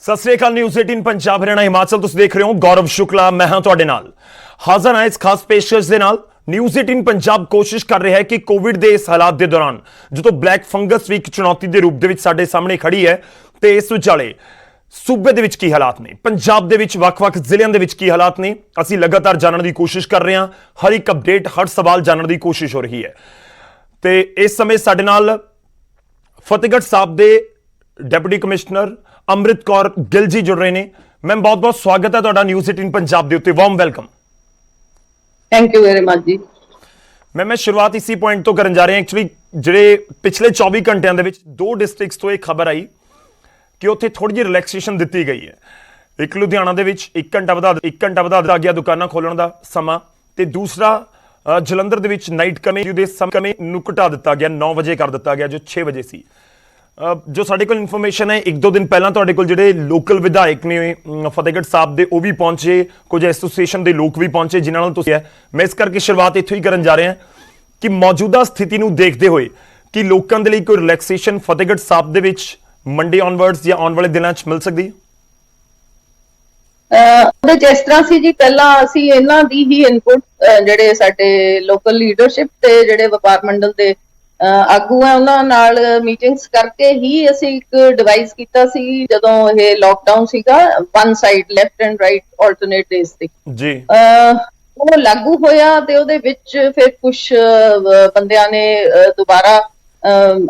ਸਤਿ ਸ੍ਰੀ ਅਕਾਲ। News 18 Punjab Haryana Himachal ਤੁਸੀਂ ਦੇਖ ਰਹੇ ਹੋ। ਗੌਰਵ ਸ਼ੁਕਲਾ ਮੈਂ ਹਾਂ ਤੁਹਾਡੇ ਨਾਲ ਹਾਜ਼ਰ ਹਾਂ ਇਸ ਖਾਸ ਪੇਸ਼ਕਸ਼ ਦੇ ਨਾਲ। ਨਿਊਜ਼ 18 ਪੰਜਾਬ ਕੋਸ਼ਿਸ਼ ਕਰ ਰਿਹਾ ਹੈ ਕਿ ਕੋਵਿਡ ਦੇ ਇਸ ਹਾਲਾਤ ਦੇ ਦੌਰਾਨ ਜਦੋਂ ਬਲੈਕ ਫੰਗਸ ਵੀ ਇੱਕ ਚੁਣੌਤੀ ਦੇ ਰੂਪ ਦੇ ਵਿੱਚ ਸਾਡੇ ਸਾਹਮਣੇ ਖੜੀ ਹੈ ਤੇ ਇਸ ਵਿਚਾਲੇ ਸੂਬੇ ਦੇ ਵਿੱਚ ਕੀ ਹਾਲਾਤ ਨੇ, ਪੰਜਾਬ ਦੇ ਵਿੱਚ ਵੱਖ-ਵੱਖ ਜ਼ਿਲ੍ਹਿਆਂ ਦੇ ਵਿੱਚ ਕੀ ਹਾਲਾਤ ਨੇ, ਅਸੀਂ ਲਗਾਤਾਰ ਜਾਣਨ ਦੀ ਕੋਸ਼ਿਸ਼ ਕਰ ਰਹੇ ਹਾਂ। ਹਰ ਇੱਕ ਅਪਡੇਟ, ਹਰ ਸਵਾਲ ਜਾਣਨ ਦੀ ਕੋਸ਼ਿਸ਼ ਹੋ ਰਹੀ ਹੈ ਤੇ ਇਸ ਸਮੇਂ ਸਾਡੇ ਨਾਲ ਫਤਿਹਗੜ੍ਹ ਸਾਹਿਬ ਦੇ ਡਿਪਟੀ ਕਮਿਸ਼ਨਰ ਅੰਮ੍ਰਿਤ ਕੌਰ ਗਿੱਲ ਜੀ जुड़ रहे हैं। मैम बहुत बहुत स्वागत है ਤੁਹਾਡਾ ਨਿਊਜ਼ 18 ਪੰਜਾਬ ਦੇ ਉੱਤੇ। Warm welcome. Thank you very much जी। मैं शुरुआत इसी पॉइंट तो करन जा रहे हैं। एक्चुअली ਜਿਹੜੇ ਪਿਛਲੇ 24 ਘੰਟਿਆਂ ਦੇ ਵਿੱਚ ਦੋ ਡਿਸਟ੍ਰਿਕਟਸ ਤੋਂ ਇਹ ਖਬਰ ਆਈ ਕਿ ਉੱਥੇ ਥੋੜੀ ਜਿਹੀ ਰਿਲੈਕਸੇਸ਼ਨ ਦਿੱਤੀ ਗਈ ਹੈ। ਇੱਕ ਲੁਧਿਆਣਾ ਦੇ ਵਿੱਚ 1 ਘੰਟਾ ਵਧਾ ਦਿੱਤਾ ਗਿਆ ਦੁਕਾਨਾਂ ਖੋਲਣ ਦਾ ਸਮਾਂ, ਤੇ ਦੂਸਰਾ ਜਲੰਧਰ ਦੇ ਵਿੱਚ ਨਾਈਟ ਕਰਫਿਊ ਦੇ ਸਮੇਂ ਨੂੰ ਘਟਾ ਦਿੱਤਾ ਗਿਆ, 9 ਵਜੇ ਕਰ ਦਿੱਤਾ ਗਿਆ ਜੋ 6 ਵਜੇ ਸੀ। ਜੋ ਸਾਡੇ ਕੋਲ ਇਨਫੋਰਮੇਸ਼ਨ ਹੈ, 1-2 ਦਿਨ ਪਹਿਲਾਂ ਤੁਹਾਡੇ ਕੋਲ ਜਿਹੜੇ ਲੋਕਲ ਵਿਧਾਇਕ ਨੇ ਫਤਿਹਗੜ੍ਹ ਸਾਹਿਬ ਦੇ ਉਹ ਵੀ ਪਹੁੰਚੇ, ਕੁਝ ਐਸੋਸੀਏਸ਼ਨ ਦੇ ਲੋਕ ਵੀ ਪਹੁੰਚੇ ਜਿਨ੍ਹਾਂ ਨਾਲ ਤੁਸੀਂ ਹੈ। ਮੈਂ ਇਸ ਕਰਕੇ ਸ਼ੁਰੂਆਤ ਇੱਥੋਂ ਹੀ ਕਰਨ ਜਾ ਰਿਹਾ ਕਿ ਮੌਜੂਦਾ ਸਥਿਤੀ ਨੂੰ ਦੇਖਦੇ ਹੋਏ ਕਿ ਲੋਕਾਂ ਦੇ ਲਈ ਕੋਈ ਰਿਲੈਕਸੇਸ਼ਨ ਫਤਿਹਗੜ੍ਹ ਸਾਹਿਬ ਦੇ ਵਿੱਚ ਮੰਡੇ ਔਨਵਰਡਸ ਜਾਂ ਆਉਣ ਵਾਲੇ ਦਿਨਾਂ 'ਚ ਮਿਲ ਸਕਦੀ ਹੈ। ਉਹਦੇ ਜਿਸ ਤਰ੍ਹਾਂ ਸੀ ਜੀ, ਪਹਿਲਾਂ ਅਸੀਂ ਇਹਨਾਂ ਦੀ ਹੀ ਇਨਪੁਟ ਜਿਹੜੇ ਸਾਡੇ ਲੋਕਲ ਲੀਡਰਸ਼ਿਪ ਤੇ ਜਿਹੜੇ ਵਪਾਰ ਮੰਡਲ ਦੇ ਆਗੂ ਹੈ ਉਹਨਾਂ ਨਾਲ ਮੀਟਿੰਗਸ ਕਰਕੇ ਹੀ ਅਸੀਂ ਇੱਕ ਡਿਵਾਈਸ ਕੀਤਾ ਸੀ ਜਦੋਂ ਇਹ ਲੋਕਡਾਊਨ ਸੀਗਾ, one side left end right alternate days ਤੇ ਜੀ ਉਹ ਲਾਗੂ ਹੋਇਆ। ਤੇ ਉਹਦੇ ਵਿੱਚ ਫਿਰ ਕੁਝ ਬੰਦਿਆਂ ਨੇ ਦੁਬਾਰਾ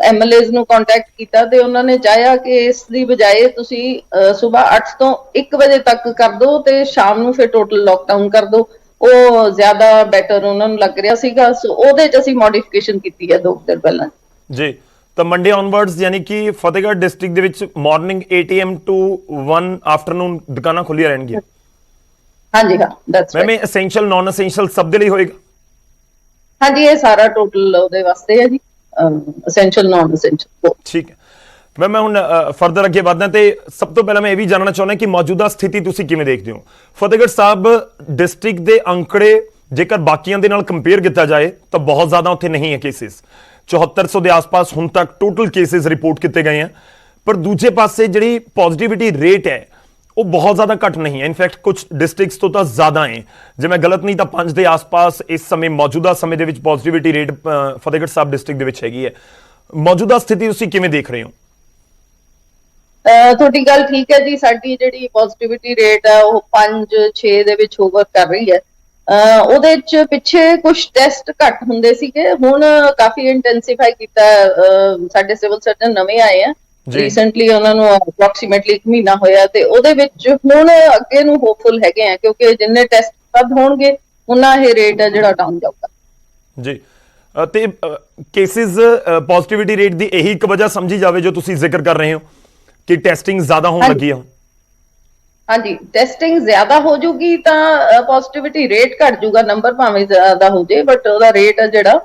ਐਮਐਲਏਜ਼ ਨੂੰ ਕੰਟੈਕਟ ਕੀਤਾ ਤੇ ਉਹਨਾਂ ਨੇ ਚਾਹਿਆ ਕਿ ਇਸ ਦੀ ਬਜਾਏ ਤੁਸੀਂ ਸਵੇਰ 8 ਤੋਂ 1 ਵਜੇ ਤੱਕ ਕਰ ਦਿਓ ਤੇ ਸ਼ਾਮ ਨੂੰ ਫਿਰ ਟੋਟਲ ਲੋਕਡਾਊਨ ਕਰ ਦਿਓ। ਉਹ ਜ਼ਿਆਦਾ ਬੈਟਰ ਉਹਨਾਂ ਨੂੰ ਲੱਗ ਰਿਹਾ ਸੀਗਾ, ਸੋ ਉਹਦੇ 'ਚ ਅਸੀਂ ਮੋਡੀਫਿਕੇਸ਼ਨ ਕੀਤੀ ਹੈ 2 ਦਿਨ ਪਹਿਲਾਂ ਜੀ। ਤਾਂ ਮੰਡੇ ਔਨਵਰਡਸ ਯਾਨੀ ਕਿ ਫਤਿਹਗੜ੍ਹ ਡਿਸਟ੍ਰਿਕਟ ਦੇ ਵਿੱਚ ਮਾਰਨਿੰਗ 8 AM to 1 ਆਫਟਰਨੂਨ ਦੁਕਾਨਾਂ ਖੁੱਲੀਆਂ ਰਹਿਣਗੀਆਂ। ਹਾਂਜੀ ਹਾਂ, ਦੈਟਸ ਰਾਈਟ। ਮੈਂ ਐਸੈਂਸ਼ੀਅਲ ਨੌਨ ਐਸੈਂਸ਼ੀਅਲ ਸਭ ਦੇ ਲਈ ਹੋਏਗਾ। ਹਾਂਜੀ, ਇਹ ਸਾਰਾ ਟੋਟਲ ਉਹਦੇ ਵਾਸਤੇ ਹੈ ਜੀ, ਐਸੈਂਸ਼ੀਅਲ ਨੌਨ ਐਸੈਂਸ਼ੀਅਲ। ਠੀਕ ਹੈ ਮੈਂ ਹੁਣ ਫਰਦਰ ਅੱਗੇ ਵਧਦਾ ਤੇ ਸਭ ਤੋਂ ਪਹਿਲਾਂ ਮੈਂ ਇਹ ਵੀ ਜਾਣਨਾ ਚਾਹੁੰਦਾ ਕਿ ਮੌਜੂਦਾ ਸਥਿਤੀ ਤੁਸੀਂ ਕਿਵੇਂ ਦੇਖਦੇ ਹੋ। ਫਤਿਹਗੜ੍ਹ ਸਾਹਿਬ ਡਿਸਟ੍ਰਿਕਟ ਦੇ ਅੰਕੜੇ ਜੇਕਰ ਬਾਕੀਆਂ ਦੇ ਨਾਲ ਕੰਪੇਅਰ ਕੀਤਾ ਜਾਏ ਤਾਂ ਬਹੁਤ ਜ਼ਿਆਦਾ ਉੱਥੇ ਨਹੀਂ ਹੈ ਕੇਸਿਸ। 7400 ਦੇ ਆਸ-ਪਾਸ ਹੁਣ ਤੱਕ ਟੋਟਲ ਕੇਸਿਸ ਰਿਪੋਰਟ ਕੀਤੇ ਗਏ ਹਨ, ਪਰ ਦੂਜੇ ਪਾਸੇ ਜਿਹੜੀ ਪੋਜ਼ਿਟਿਵਿਟੀ ਰੇਟ ਹੈ ਉਹ ਬਹੁਤ ਜ਼ਿਆਦਾ ਘੱਟ ਨਹੀਂ ਹੈ। ਇਨਫੈਕਟ ਕੁਝ ਡਿਸਟ੍ਰਿਕਟਸ ਤੋਂ ਤਾਂ ਜ਼ਿਆਦਾ ਹੈ। ਜੇ ਮੈਂ ਗਲਤ ਨਹੀਂ ਤਾਂ 5 ਦੇ ਆਸ-ਪਾਸ ਇਸ ਸਮੇਂ ਮੌਜੂਦਾ ਸਮੇਂ ਦੇ ਵਿੱਚ positivity rate Fatehgarh Sahib district ਦੇ ਵਿੱਚ ਹੈਗੀ ਹੈ। ਮੌਜੂਦਾ ਸਥਿਤੀ ਤੁਸੀਂ ਕਿਵੇਂ ਦੇਖ ਰਹੇ ਹੋ? ਤੁਹਾਡੀ ਗੱਲ ਠੀਕ ਹੈ ਜੀ। ਸਾਡੀ ਜਿਹੜੀ ਪੋਜ਼ਿਟਿਵਿਟੀ ਰੇਟ ਹੈ ਉਹ 5-6 ਦੇ ਵਿੱਚ ਹੋਵਰ ਕਰ ਰਹੀ ਹੈ। ਉਹਦੇ ਚ ਪਿੱਛੇ ਕੁਝ ਟੈਸਟ ਘੱਟ ਹੁੰਦੇ ਸੀਗੇ, ਹੁਣ ਕਾਫੀ ਇੰਟੈਂਸੀਫਾਈ ਕੀਤਾ। ਸਾਡੇ ਸਿਵਲ ਸਰਜਨ ਨਵੇਂ ਆਏ ਆ ਰੀਸੈਂਟਲੀ, ਉਹਨਾਂ ਨੂੰ ਅਪਰੋਕਸੀਮੇਟਲੀ 1 ਮਹੀਨਾ ਹੋਇਆ, ਤੇ ਉਹਦੇ ਵਿੱਚ ਹੁਣ ਅੱਗੇ ਨੂੰ ਹੋਪਫੁਲ ਹੈਗੇ ਆ ਕਿਉਂਕਿ ਜਿੰਨੇ ਟੈਸਟ ਵੱਧ ਹੋਣਗੇ ਉਹਨਾਂ ਇਹ ਰੇਟ ਹੈ ਜਿਹੜਾ ਡਾਊਨ ਜਾਊਗਾ ਜੀ। ਤੇ ਕੇਸਿਸ ਪੋਜ਼ਿਟਿਵਿਟੀ ਰੇਟ ਦੀ ਇਹੀ ਇੱਕ ਵਜ੍ਹਾ ਸਮਝੀ ਜਾਵੇ ਜੋ ਤੁਸੀਂ ਜ਼ਿਕਰ ਕਰ ਰਹੇ ਹੋ ਕਿ ਟੈਸਟਿੰਗ ਜ਼ਿਆਦਾ ਹੋਣ ਲੱਗੀ ਆ? ਹਾਂਜੀ, ਟੈਸਟਿੰਗ ਜ਼ਿਆਦਾ ਹੋ ਜੂਗੀ ਤਾਂ ਪੋਜ਼ਿਟਿਵਿਟੀ ਰੇਟ ਘਟ ਜੂਗਾ। ਨੰਬਰ ਭਾਵੇਂ ਜ਼ਿਆਦਾ ਹੋ ਜੇ ਬਟ ਉਹਦਾ ਰੇਟ ਹੈ ਜਿਹੜਾ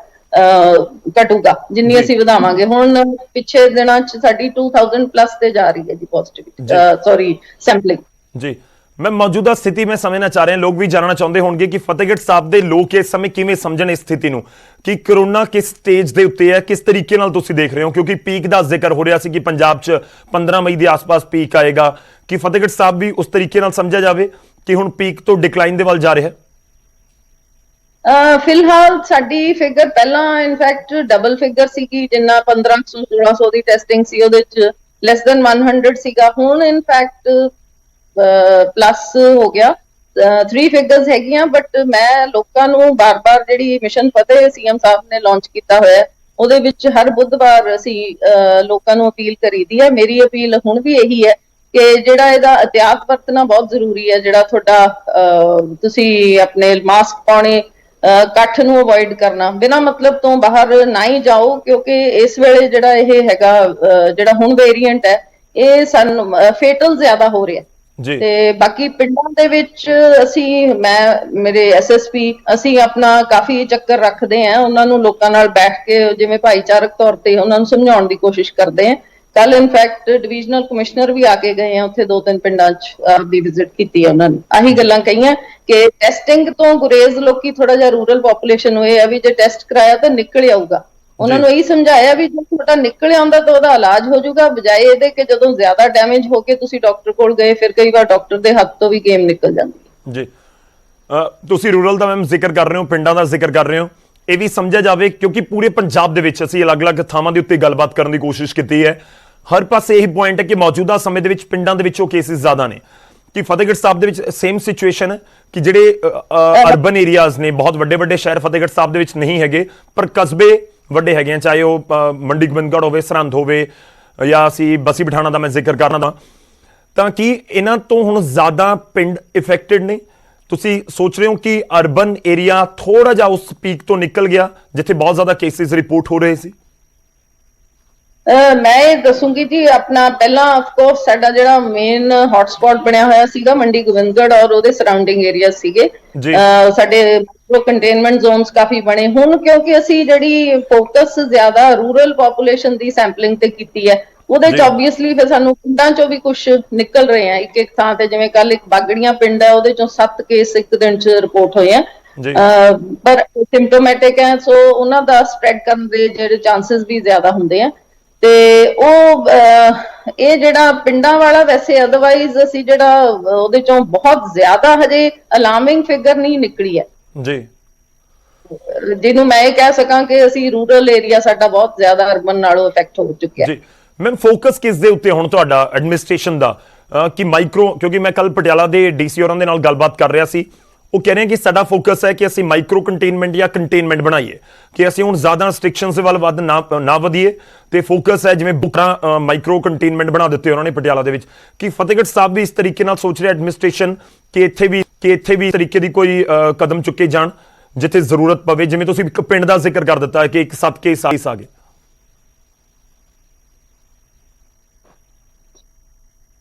ਘਟੂਗਾ ਜਿੰਨੀ ਅਸੀਂ ਵਧਾਵਾਂਗੇ। ਹੁਣ ਪਿੱਛੇ ਦਿਨਾਂ 'ਚ ਸਾਡੀ 2000 ਪਲੱਸ ਤੇ ਜਾ ਰਹੀ ਹੈ ਜੀ ਪੋਜ਼ਿਟਿਵਿਟੀ ਸੈਂਪਲਿੰਗ ਜੀ। ਮੈਂ ਮੌਜੂਦਾ ਸਥਿਤੀ ਮੈਂ ਸਮਝਣਾ ਚਾਹ ਰਿਹਾ, ਲੋਕ ਵੀ ਜਾਣਨਾ ਚਾਹੁੰਦੇ ਹੋਣਗੇ ਕਿ ਫਤਿਹਗੜ੍ਹ ਸਾਹਿਬ ਦੇ ਲੋਕ ਇਸ ਸਮੇਂ ਕਿਵੇਂ ਸਮਝਣ ਇਸ ਸਥਿਤੀ ਨੂੰ, ਕਿ ਕਰੋਨਾ ਕਿਸ ਸਟੇਜ ਦੇ ਉੱਤੇ ਹੈ, ਕਿਸ ਤਰੀਕੇ ਨਾਲ ਤੁਸੀਂ ਦੇਖ ਰਹੇ ਹੋ? ਕਿਉਂਕਿ ਪੀਕ ਦਾ ਜ਼ਿਕਰ ਹੋ ਰਿਹਾ ਸੀ ਕਿ ਪੰਜਾਬ 'ਚ 15 ਮਈ ਦੇ ਆਸ-ਪਾਸ ਪੀਕ ਆਏਗਾ, ਕਿ ਫਤਿਹਗੜ੍ਹ ਸਾਹਿਬ ਵੀ ਉਸ ਤਰੀਕੇ ਨਾਲ ਸਮਝਿਆ ਜਾਵੇ ਕਿ ਹੁਣ ਪੀਕ ਤੋਂ ਡਿਕਲਾਈਨ ਦੇ ਵੱਲ ਜਾ ਰਿਹਾ ਹੈ? ਫਿਲਹਾਲ ਸਾਡੀ ਫਿਗਰ ਪਹਿਲਾਂ ਇਨਫੈਕਟ ਡਬਲ ਫਿਗਰ ਸੀਗੀ, ਜਿੰਨਾ 1500-1600 ਦੀ ਟੈਸਟਿੰਗ ਸੀ ਉਹਦੇ 'ਚ ਲੈਸ ਦੈਨ 100 ਸੀਗਾ। ਹੁਣ ਇਨਫੈਕਟ ਪਲੱਸ ਹੋ ਗਿਆ, 3 ਫਿਗਰਸ ਹੈਗੀਆਂ। ਬਟ ਮੈਂ ਲੋਕਾਂ ਨੂੰ ਬਾਰ-ਬਾਰ ਜਿਹੜੀ ਮਿਸ਼ਨ ਫਤਿਹ ਸੀਐਮ ਸਾਹਿਬ ਨੇ ਲਾਂਚ ਕੀਤਾ ਹੋਇਆ ਉਹਦੇ ਵਿੱਚ ਹਰ ਬੁੱਧਵਾਰ ਅਸੀਂ ਲੋਕਾਂ ਨੂੰ ਅਪੀਲ ਕਰੀਦੀ ਹੈ। ਮੇਰੀ ਅਪੀਲ ਹੁਣ ਵੀ ਇਹੀ ਹੈ ਕਿ ਜਿਹੜਾ ਇਹਦਾ ਅਹਿਤਿਆਤ ਵਰਤਣਾ ਬਹੁਤ ਜ਼ਰੂਰੀ ਹੈ। ਜਿਹੜਾ ਤੁਹਾਡਾ ਤੁਸੀਂ ਆਪਣੇ ਮਾਸਕ ਪਾਉਣੇ, ਇਕੱਠ ਨੂੰ ਅਵੋਇਡ ਕਰਨਾ, ਬਿਨਾਂ ਮਤਲਬ ਤੋਂ ਬਾਹਰ ਨਾ ਹੀ ਜਾਓ ਕਿਉਂਕਿ ਇਸ ਵੇਲੇ ਜਿਹੜਾ ਇਹ ਹੈਗਾ ਜਿਹੜਾ ਹੁਣ ਵੇਰੀਐਂਟ ਹੈ ਇਹ ਸਾਨੂੰ ਫੇਟਲ ਜ਼ਿਆਦਾ ਹੋ ਰਿਹਾ ਤੇ ਬਾਕੀ ਪਿੰਡਾਂ ਦੇ ਵਿੱਚ ਅਸੀਂ ਮੇਰੇ ਐਸਐਸਪੀ ਅਸੀਂ ਆਪਣਾ ਕਾਫੀ ਚੱਕਰ ਰੱਖਦੇ ਆ, ਉਹਨਾਂ ਨੂੰ ਲੋਕਾਂ ਨਾਲ ਬੈਠ ਕੇ ਜਿਵੇਂ ਭਾਈਚਾਰਕ ਤੌਰ ਤੇ ਉਹਨਾਂ ਨੂੰ ਸਮਝਾਉਣ ਦੀ ਕੋਸ਼ਿਸ਼ ਕਰਦੇ ਆ। ਕੱਲ ਇਨਫੈਕਟ ਡਿਵੀਜ਼ਨਲ ਕਮਿਸ਼ਨਰ ਵੀ ਆ ਕੇ ਗਏ ਆ ਉੱਥੇ 2-3 ਪਿੰਡਾਂ 'ਚ ਆਪਦੀ ਵਿਜ਼ਿਟ ਕੀਤੀ ਹੈ। ਉਹਨਾਂ ਨੇ ਆਹੀ ਗੱਲਾਂ ਕਹੀਆਂ ਕਿ ਟੈਸਟਿੰਗ ਤੋਂ ਗੁਰੇਜ਼ ਲੋਕੀ ਥੋੜਾ ਜਿਹਾ ਰੂਰਲ ਪੋਪੂਲੇਸ਼ਨ ਹੋਏ ਆ ਵੀ ਜੇ ਟੈਸਟ ਕਰਾਇਆ ਤਾਂ ਨਿਕਲ ਆਊਗਾ, ਉਹਨਾਂ ਨੂੰ ਇਹੀ ਸਮਝਾਇਆ ਵੀ ਜੇ ਤੁਹਾਡਾ ਨਿਕਲ ਆਉਂਦਾ ਤਾਂ ਉਹਦਾ ਇਲਾਜ ਹੋ ਜਾਊਗਾ, ਬਜਾਏ ਇਹਦੇ ਕਿ ਜਦੋਂ ਜ਼ਿਆਦਾ ਡੈਮੇਜ ਹੋ ਕੇ ਤੁਸੀਂ ਡਾਕਟਰ ਕੋਲ ਗਏ, ਫਿਰ ਕਈ ਵਾਰ ਡਾਕਟਰ ਦੇ ਹੱਥ ਤੋਂ ਵੀ ਗੇਮ ਨਿਕਲ ਜਾਂਦੀ ਹੈ। ਜੀ, ਤੁਸੀਂ ਰੂਰਲ ਦਾ ਮੈਮ ਜ਼ਿਕਰ ਕਰ ਰਹੇ ਹੋ, ਪਿੰਡਾਂ ਦਾ ਜ਼ਿਕਰ ਕਰ ਰਹੇ ਹੋ, ਇਹ ਵੀ ਸਮਝਿਆ ਜਾਵੇ ਕਿਉਂਕਿ ਪੂਰੇ ਪੰਜਾਬ ਦੇ ਵਿੱਚ ਅਸੀਂ ਅਲੱਗ-ਅਲੱਗ ਥਾਵਾਂ ਦੇ ਉੱਤੇ ਗੱਲਬਾਤ ਕਰਨ ਦੀ ਕੋਸ਼ਿਸ਼ ਕੀਤੀ ਹੈ। ਹਰ ਪਾਸੇ ਇਹੀ ਪੁਆਇੰਟ ਹੈ ਕਿ ਮੌਜੂਦਾ ਸਮੇਂ ਦੇ ਵਿੱਚ ਪਿੰਡਾਂ ਦੇ ਵਿੱਚ ਉਹ ਕੇਸਿਸ ਜ਼ਿਆਦਾ ਨੇ। ਕਿ ਫਤਿਹਗੜ੍ਹ ਸਾਹਿਬ ਦੇ ਵਿੱਚ ਸੇਮ ਸਿਚੁਏਸ਼ਨ ਹੈ ਕਿ ਜਿਹੜੇ ਅਰਬਨ ਏਰੀਆਜ਼ ਨੇ, ਬਹੁਤ ਵੱਡੇ ਵੱਡੇ ਸ਼ਹਿਰ ਫਤਿਹਗੜ੍ਹ ਸਾਹਿਬ ਦੇ ਵਿੱਚ ਨਹੀਂ ਹੈਗੇ, ਪਰ ਕਸਬੇ ਵੱਡੇ ਹੈਗੇ ਆ, ਚਾਹੇ ਉਹ ਮੰਡੀ ਗੋਬਿੰਦਗੜ੍ਹ ਹੋਵੇ, ਸਰਹੰਦ ਹੋਵੇ, ਜਾਂ ਅਸੀਂ ਬਸੀ ਪਠਾਣਾ ਦਾ ਮੈਂ ਜ਼ਿਕਰ ਕਰਨਾ ਦਾ, ਤਾਂ ਕਿ ਇਹਨਾਂ ਤੋਂ ਹੁਣ ਜ਼ਿਆਦਾ ਪਿੰਡ ਇਫੈਕਟਡ ਨੇ? ਤੁਸੀਂ ਸੋਚ ਰਹੇ ਹੋ ਕਿ ਅਰਬਨ ਏਰੀਆ ਥੋੜਾ ਜਿਹਾ ਉਸ ਪੀਕ ਤੋਂ ਨਿਕਲ ਗਿਆ ਜਿੱਥੇ ਬਹੁਤ ਜ਼ਿਆਦਾ ਕੇਸਿਸ ਰਿਪੋਰਟ ਹੋ ਰਹੇ ਸੀ? ਮੈਂ ਇਹ ਦੱਸੂਗੀ ਜੀ, ਆਪਣਾ ਪਹਿਲਾਂ ਆਫ ਕੋਰਸ ਸਾਡਾ ਜਿਹੜਾ ਮੇਨ ਹੌਟਸਪੌਟ ਬਣਿਆ ਹੋਇਆ ਸੀਗਾ ਮੰਡੀ ਗੋਬਿੰਦਗੜ੍ਹ ਔਰ ਉਹਦੇ ਸਰਾਊਂਡਿੰਗ ਏਰੀਆ ਸੀਗੇ। ਸਾਡੇ ਕੰਟੇਨਮੈਂਟ ਜ਼ੋਨਸ ਕਾਫੀ ਬਣੇ। ਹੁਣ ਕਿਉਂਕਿ ਅਸੀਂ ਜਿਹੜੀ ਫੋਕਸ ਜ਼ਿਆਦਾ ਰੂਰਲ ਪੋਪੂਲੇਸ਼ਨ ਦੀ ਸੈਂਪਲਿੰਗ ਤੇ ਕੀਤੀ ਹੈ, ਉਹਦੇ ਚ ਆਬਵੀਅਸਲੀ ਫਿਰ ਸਾਨੂੰ ਪਿੰਡਾਂ ਚੋਂ ਵੀ ਕੁਝ ਨਿਕਲ ਰਹੇ ਆ। ਇੱਕ ਇੱਕ ਥਾਂ ਤੇ ਜਿਵੇਂ ਕੱਲ ਇੱਕ ਬਾਗੜੀਆਂ ਪਿੰਡ ਹੈ, ਉਹਦੇ ਚੋਂ 7 ਕੇਸ ਇੱਕ ਦਿਨ ਚ ਰਿਪੋਰਟ ਹੋਏ ਆ, ਪਰ ਸਿੰਪਟੋਮੈਟਿਕ ਹੈ, ਸੋ ਉਹਨਾਂ ਦਾ ਸਪਰੈਡ ਕਰਨ ਦੇ ਜਿਹੜੇ ਚਾਂਸਸ ਵੀ ਜ਼ਿਆਦਾ ਹੁੰਦੇ ਆ। ਤੇ ਉਹ ਇਹ ਜਿਹੜਾ ਪਿੰਡਾਂ ਵਾਲਾ, ਵੈਸੇ ਅਦਰਵਾਈਜ਼ ਅਸੀਂ ਜਿਹੜਾ ਉਹਦੇ ਚੋਂ ਬਹੁਤ ਜ਼ਿਆਦਾ ਹਜੇ ਅਲਾਰਮਿੰਗ ਫਿਗਰ ਨਹੀਂ ਨਿਕਲੀ ਹੈ ਜੀ, ਜਿਹਨੂੰ ਮੈਂ ਇਹ ਕਹਿ ਸਕਾਂ ਕਿ ਅਸੀਂ ਰੂਰਲ ਏਰੀਆ ਸਾਡਾ ਬਹੁਤ ਜ਼ਿਆਦਾ ਅਰਬਨ ਨਾਲੋਂ ਇਫੈਕਟ ਹੋ ਚੁੱਕਿਆ ਜੀ। ਮੈਮ ਫੋਕਸ ਕਿਸ ਦੇ ਉੱਤੇ ਹੁਣ ਤੁਹਾਡਾ ਐਡਮਿਨਿਸਟ੍ਰੇਸ਼ਨ ਦਾ, ਕਿ ਮਾਈਕਰੋ, ਕਿਉਂਕਿ ਮੈਂ ਕੱਲ ਪਟਿਆਲਾ ਦੇ ਡੀਸੀ ਹੋਰਾਂ ਦੇ ਨਾਲ ਗੱਲਬਾਤ ਕਰ ਰਿਹਾ ਸੀ, ਉਹ ਕਹਿ ਰਹੇ ਕਿ ਸਾਡਾ ਫੋਕਸ ਹੈ ਕਿ ਅਸੀਂ ਮਾਈਕਰੋ ਕੰਟੇਨਮੈਂਟ ਜਾਂ ਕੰਟੇਨਮੈਂਟ ਬਣਾਈਏ, ਕਿ ਅਸੀਂ ਹੁਣ ਜ਼ਿਆਦਾ ਰਿਸਟ੍ਰਿਕਸ਼ਨਸ ਵੱਲ ਵੱਧ ਨਾ ਵਧੀਏ, ਤੇ ਫੋਕਸ ਹੈ ਜਿਵੇਂ ਬੁਕਰਾ ਮਾਈਕਰੋ ਕੰਟੇਨਮੈਂਟ ਬਣਾ ਦਿੱਤੇ ਉਹਨਾਂ ਨੇ ਪਟਿਆਲਾ ਦੇ ਵਿੱਚ। ਕਿ ਫਤਿਹਗੜ੍ਹ ਸਾਹਿਬ ਵੀ ਇਸ ਤਰੀਕੇ ਨਾਲ ਸੋਚ ਰਿਹਾ ਐਡਮਿਨਿਸਟ੍ਰੇਸ਼ਨ ਕਿ ਇੱਥੇ ਵੀ ਤਰੀਕੇ ਦੀ ਕੋਈ ਕਦਮ ਚੁੱਕੇ ਜਾਣ ਜਿੱਥੇ ਜ਼ਰੂਰਤ ਪਵੇ? ਜਿਵੇਂ ਤੁਸੀਂ ਇੱਕ ਪਿੰਡ ਦਾ ਜ਼ਿਕਰ ਕਰ ਦਿੱਤਾ ਕਿ ਇੱਕ 7 ਕੇਸ ਆ ਗਏ।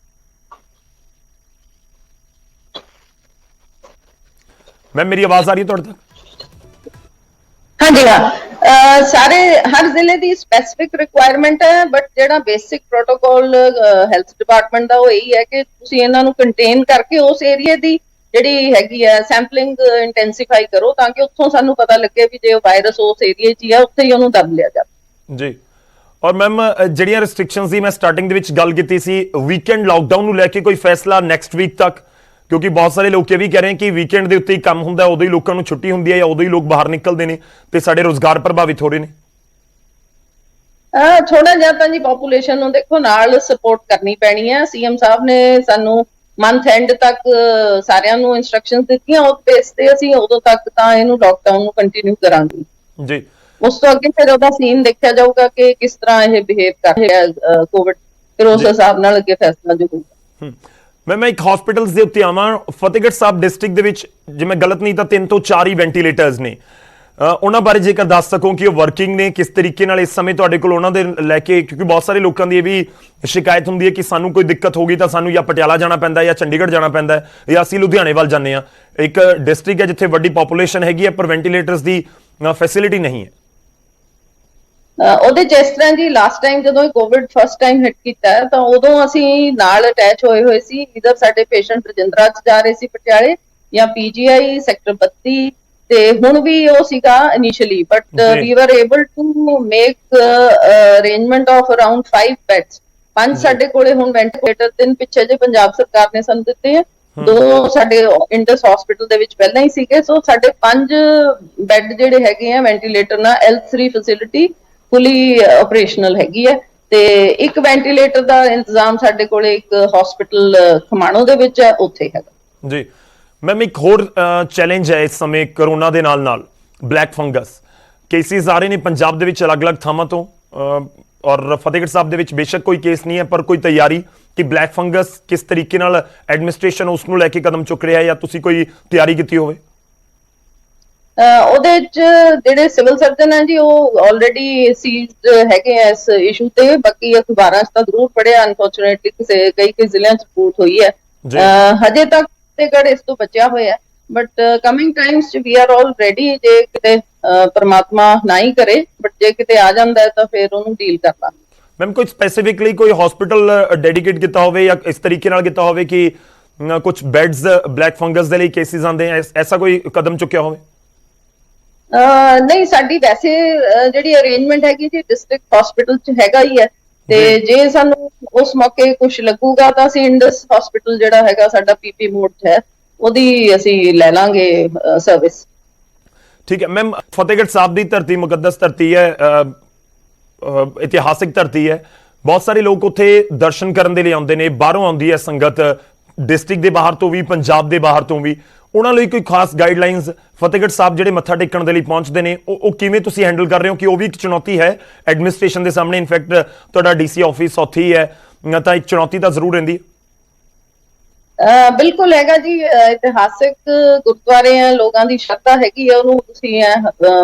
ਮੈਮ ਮੇਰੀ ਆਵਾਜ਼ ਆ ਰਹੀ ਹੈ ਤੁਹਾਡੇ ਤੱਕ? ਹਾਂਜੀ ਹਾਂ, ਸਾਰੇ ਹਰ ਜ਼ਿਲ੍ਹੇ ਦੀ ਸਪੈਸਿਫਿਕ ਰਿਕੁਆਇਰਮੈਂਟ ਹੈ, ਬਟ ਜਿਹੜਾ ਬੇਸਿਕ ਪ੍ਰੋਟੋਕਾਲ ਹੈਲਥ ਡਿਪਾਰਟਮੈਂਟ ਦਾ ਉਹ ਇਹੀ ਹੈ ਕਿ ਤੁਸੀਂ ਇਹਨਾਂ ਨੂੰ ਕੰਟੇਨ ਕਰਕੇ ਉਸ ਏਰੀਆ ਦੀ ਜਿਹੜੀ ਹੈਗੀ ਹੈ ਸੈਂਪਲਿੰਗ ਇੰਟੈਂਸੀਫਾਈ ਕਰੋ, ਤਾਂ ਕਿ ਉੱਥੋਂ ਸਾਨੂੰ ਪਤਾ ਲੱਗੇ ਵੀ ਜੇ ਉਹ ਵਾਇਰਸ ਉਸ ਏਰੀਆ 'ਚ ਹੀ ਹੈ, ਉੱਥੇ ਹੀ ਉਹਨੂੰ ਦੱਬ ਲਿਆ ਜਾਵੇ। ਜੀ, ਔਰ ਮੈਮ ਜਿਹੜੀਆਂ ਰਿਸਟ੍ਰਿਕਸ਼ਨਸ ਦੀ ਮੈਂ ਸਟਾਰਟਿੰਗ ਦੇ ਵਿੱਚ ਗੱਲ ਕੀਤੀ ਸੀ, ਵੀਕਐਂਡ ਲਾਕਡਾਊਨ ਨੂੰ ਲੈ ਕੇ ਕੋਈ ਫੈਸਲਾ ਨੈਕਸਟ ਵੀਕ ਤੱਕ? ਕਿਉਂਕਿ ਬਹੁਤ ਸਾਰੇ ਲੋਕ ਇਹ ਵੀ ਕਹਿ ਰਹੇ ਕਿ ਵੀਕਐਂਡ ਦੇ ਉੱਤੇ ਹੀ ਕੰਮ ਹੁੰਦਾ, ਉਦੋਂ ਹੀ ਲੋਕਾਂ ਨੂੰ ਛੁੱਟੀ ਹੁੰਦੀ ਹੈ ਜਾਂ ਉਦੋਂ ਹੀ ਲੋਕ ਬਾਹਰ ਨਿਕਲਦੇ ਨੇ ਤੇ ਸਾਡੇ ਰੋਜ਼ਗਾਰ ਪ੍ਰਭਾਵਿਤ ਹੋ ਰਹੇ ਨੇ। ਥੋੜਾ ਜਿਹਾ ਤਾਂ ਜੀ ਪੋਪੂਲੇਸ਼ਨ ਨੂੰ ਦੇਖੋ ਨਾਲ ਸਪੋਰਟ ਕਰਨੀ ਪੈਣੀ ਹੈ। ਸੀਐਮ ਸਾਹਿਬ ਨੇ ਸਾਨੂੰ ਮੰਥ ਐਂਡ ਤੱਕ ਸਾਰਿਆਂ ਨੂੰ ਇਨਸਟਰਕਸ਼ਨਸ ਦਿੱਤੀਆਂ, ਉਸ ਬੇਸ ਤੇ ਅਸੀਂ ਉਦੋਂ ਤੱਕ ਤਾਂ ਇਹਨੂੰ ਲਾਕਡਾਊਨ ਨੂੰ ਕੰਟੀਨਿਊ ਕਰਾਂਗੇ ਜੀ। ਉਸ ਤੋਂ ਅੱਗੇ ਫਿਰ ਉਹਦਾ ਸੀਨ ਦੇਖਿਆ ਜਾਊਗਾ ਕਿ ਕਿਸ ਤਰ੍ਹਾਂ ਇਹ ਬਿਹੇਵ ਕਰ ਰਿਹਾ ਕੋਵਿਡ, ਫਿਰ ਉਸ ਹਿਸਾਬ ਨਾਲ ਅੱਗੇ ਫੈਸਲਾ ਜੋ ਹੋਊਗਾ। ਮੈਂ ਇੱਕ ਹਸਪੀਟਲਸ ਦੇ ਉੱਤੇ ਆਵਾਂ। ਫਤਿਹਗੜ੍ਹ ਸਾਹਿਬ ਡਿਸਟ੍ਰਿਕਟ ਦੇ ਵਿੱਚ ਜੇ ਮੈਂ ਗਲਤ ਨਹੀਂ ਤਾਂ 3 ਤੋਂ 4 ਹੀ ਵੈਂਟੀਲੇਟਰਸ ਨੇ, ਉਹਨਾਂ ਬਾਰੇ ਜੇਕਰ ਦੱਸ ਸਕੋ ਕਿ ਉਹ ਵਰਕਿੰਗ ਨੇ ਕਿਸ ਤਰੀਕੇ ਨਾਲ ਇਸ ਸਮੇਂ ਤੁਹਾਡੇ ਕੋਲ ਉਹਨਾਂ ਦੇ ਲੈ ਕੇ, ਕਿਉਂਕਿ ਬਹੁਤ ਸਾਰੇ ਲੋਕਾਂ ਦੀ ਇਹ ਵੀ ਸ਼ਿਕਾਇਤ ਹੁੰਦੀ ਹੈ ਕਿ ਸਾਨੂੰ ਕੋਈ ਦਿੱਕਤ ਹੋ ਗਈ ਤਾਂ ਸਾਨੂੰ ਜਾਂ ਪਟਿਆਲਾ ਜਾਣਾ ਪੈਂਦਾ ਜਾਂ ਚੰਡੀਗੜ੍ਹ ਜਾਣਾ ਪੈਂਦਾ ਜਾਂ ਅਸੀਂ ਲੁਧਿਆਣੇ ਵੱਲ ਜਾਂਦੇ ਹਾਂ। ਇੱਕ ਡਿਸਟ੍ਰਿਕਟ ਹੈ ਜਿੱਥੇ ਵੱਡੀ ਪੋਪੂਲੇਸ਼ਨ ਹੈਗੀ ਹੈ ਪਰ ਵੈਂਟੀਲੇਟਰਸ ਦੀ ਫੈਸਿਲਿਟੀ ਨਹੀਂ ਹੈ। ਉਹਦੇ ਜਿਸ ਤਰ੍ਹਾਂ ਜੀ ਲਾਸਟ ਟਾਈਮ ਜਦੋਂ ਕੋਵਿਡ ਫਸਟ ਟਾਈਮ ਹਿੱਟ ਕੀਤਾ ਤਾਂ ਉਦੋਂ ਅਸੀਂ ਨਾਲ ਅਟੈਚ ਹੋਏ ਸੀ, ਇਧਰ ਸਾਡੇ ਪੇਸ਼ੈਂਟ ਰਜਿੰਦਰਾ ਚ ਜਾ ਰਹੇ ਸੀ ਪਟਿਆਲੇ ਜਾਂ ਪੀਜੀਆਈ ਸੈਕਟਰ 32, ਤੇ ਹੁਣ ਵੀ ਉਹ ਸੀਗਾ initially, but we were able to make arrangement of around 5 beds. 5 ਸਾਡੇ ਕੋਲੇ ਹੁਣ ਵੈਂਟੀਲੇਟਰ, 3 ਪਿੱਛੇ ਜੇ ਪੰਜਾਬ ਸਰਕਾਰ ਨੇ ਸਾਨੂੰ ਦਿੱਤੇ ਆ, 2 ਸਾਡੇ ਇੰਡਸ ਹਸਪੀਟਲ ਦੇ ਵਿੱਚ ਪਹਿਲਾਂ ਹੀ ਸੀਗੇ। ਸੋ ਸਾਡੇ 5 ਬੈੱਡ ਜਿਹੜੇ ਹੈਗੇ ਆ ਵੈਂਟੀਲੇਟਰ ਨਾਲ L3 ਫੈਸਿਲਿਟੀ ਫੁੱਲੀ ਆਪਰੇਸ਼ਨਲ ਹੈਗੀ ਹੈ, ਤੇ ਇੱਕ ਵੈਂਟੀਲੇਟਰ ਦਾ ਇੰਤਜ਼ਾਮ ਸਾਡੇ ਕੋਲੇ ਇੱਕ ਹਸਪੀਟਲ ਖਮਾਣੋ ਦੇ ਵਿੱਚ ਹੈ, ਉੱਥੇ ਹੈਗਾ ਜੀ। ਮੈਮ ਇੱਕ ਹੋਰ ਚੈਲੰਜ ਹੈ ਇਸ ਸਮੇਂ ਕਰੋਨਾ ਦੇ ਨਾਲ ਬਲੈਕ ਫੰਗਸ ਕੇਸਿਸ ਆ ਰਹੇ ਨੇ ਪੰਜਾਬ ਦੇ ਵਿੱਚ ਅਲੱਗ-ਅਲੱਗ ਥਾਵਾਂ ਤੋਂ, ਔਰ ਫਤਿਹਗੜ੍ਹ ਸਾਹਿਬ ਦੇ ਵਿੱਚ ਬੇਸ਼ੱਕ ਕੋਈ ਕੇਸ ਨਹੀਂ ਹੈ ਪਰ ਕੋਈ ਤਿਆਰੀ ਕਿ ਬਲੈਕ ਫੰਗਸ ਕਿਸ ਤਰੀਕੇ ਨਾਲ ਐਡਮਿਨਿਸਟ੍ਰੇਸ਼ਨ ਉਸ ਨੂੰ ਲੈ ਕੇ ਕਦਮ ਚੁੱਕ ਰਿਹਾ ਜਾਂ ਤੁਸੀਂ ਕੋਈ ਤਿਆਰੀ ਕੀਤੀ ਹੋਵੇ? ਉਹਦੇ ਚ ਜਿਹੜੇ ਸਿਵਲ ਸਰਜਨ ਹੈ ਜੀ ਉਹ ਆਲਰੇਡੀ ਸੀਜ਼ਡ ਹੈਗੇ ਆ ਇਸ ਇਸ਼ੂ ਤੇ। ਬਾਕੀ ਅਖਬਾਰਾਂ 'ਚ ਤਾਂ ਜ਼ਰੂਰ ਪੜਿਆ, ਅਨਫੋਰਚੂਨੇਟਲੀ ਕਈ ਜ਼ਿਲ੍ਹਿਆਂ 'ਚ ਰਿਪੋਰਟ ਹੋਈ ਹੈ। ਹਜੇ ਤੱਕ ਫਤਿਹਗੜ੍ਹ ਇਸ ਤੋਂ ਬਚਿਆ ਹੋਇਆ, ਬਟ ਕਮਿੰਗ ਟਾਈਮਸ 'ਚ ਵੀ ਆਰ ਆਲ ਰੈਡੀ। ਜੇ ਕਿਤੇ ਪਰਮਾਤਮਾ ਨਾ ਹੀ ਕਰੇ, ਬਟ ਜੇ ਕਿਤੇ ਆ ਜਾਂਦਾ ਹੈ ਤਾਂ ਫਿਰ ਉਹਨੂੰ ਡੀਲ ਕਰ ਲਾਂਗੇ। ਮੈਮ ਕੋਈ ਸਪੈਸੀਫਿਕਲੀ ਕੋਈ ਹਸਪੀਟਲ ਡੈਡੀਕੇਟ ਕੀਤਾ ਹੋਵੇ ਜਾਂ ਇਸ ਤਰੀਕੇ ਨਾਲ ਕੀਤਾ ਹੋਵੇ ਕਿ ਕੁਝ ਬੈਡਸ ਬਲੈਕ ਫੰਗਸ ਦੇ ਲਈ ਕੇਸਿਸ ਆਉਂਦੇ ਆ, ਐਸਾ ਕੋਈ ਕਦਮ ਚੁੱਕਿਆ ਹੋਵੇ? ਨਹੀਂ, ਸਾਡੀ ਵੈਸੇ ਜਿਹੜੀ ਅਰੇਂਜਮੈਂਟ ਹੈਗੀ ਜੀ ਡਿਸਟ੍ਰਿਕਟ ਹਸਪੀਟਲ ਚ ਹੈਗਾ ਹੀ ਹੈ, ਤੇ ਜੇ ਸਾਨੂੰ ਉਸ ਮੌਕੇ ਕੁਝ ਲੱਗੂਗਾ ਤਾਂ ਅਸੀਂ ਇੰਡਸ ਹਸਪੀਟਲ ਜਿਹੜਾ ਹੈਗਾ ਸਾਡਾ ਪੀਪੀ ਮੋਡ 'ਚ ਹੈ, ਉਹਦੀ ਅਸੀਂ ਲੈ ਲਾਂਗੇ ਸਰਵਿਸ। ਠੀਕ ਹੈ ਮੈਮ, ਫਤਿਹਗੜ੍ਹ ਸਾਹਿਬ ਦੀ ਧਰਤੀ ਮੁਕੱਦਸ ਧਰਤੀ ਹੈ, ਇਤਿਹਾਸਿਕ ਧਰਤੀ ਹੈ, ਬਹੁਤ ਸਾਰੇ ਲੋਕ ਉੱਥੇ ਦਰਸ਼ਨ ਕਰਨ ਦੇ ਲਈ ਆਉਂਦੇ ਨੇ, ਬਾਹਰੋਂ ਆਉਂਦੀ ਹੈ ਸੰਗਤ, ਡਿਸਟ੍ਰਿਕਟ ਦੇ ਬਾਹਰ ਤੋਂ ਵੀ, ਪੰਜਾਬ ਦੇ ਬਾਹਰ ਤੋਂ ਵੀ। ਉਹਨਾਂ ਲਈ ਕੋਈ ਖਾਸ ਗਾਈਡਲਾਈਨਸ ਫਤਿਹਗੜ੍ਹ ਸਾਹਿਬ ਜਿਹੜੇ ਮੱਥਾ ਟੇਕਣ ਦੇ ਲਈ ਪਹੁੰਚਦੇ ਨੇ, ਉਹ ਕਿਵੇਂ ਤੁਸੀਂ ਹੈਂਡਲ ਕਰ ਰਹੇ ਹੋ? ਕਿ ਉਹ ਵੀ ਇੱਕ ਚੁਣੌਤੀ ਹੈ ਐਡਮਿਨਿਸਟ੍ਰੇਸ਼ਨ ਦੇ ਸਾਹਮਣੇ, ਇਨਫੈਕਟ ਤੁਹਾਡਾ ਡੀਸੀ ਆਫਿਸ ਉੱਥੇ ਹੀ ਹੈ, ਤਾਂ ਇੱਕ ਚੁਣੌਤੀ ਤਾਂ ਜ਼ਰੂਰ ਰਹਿੰਦੀ ਹੈ। ਬਿਲਕੁਲ ਹੈਗਾ ਜੀ, ਇਤਿਹਾਸਿਕ ਗੁਰਦੁਆਰੇ ਆ, ਲੋਕਾਂ ਦੀ ਸ਼ਰਧਾ ਹੈਗੀ ਆ, ਉਹਨੂੰ ਤੁਸੀਂ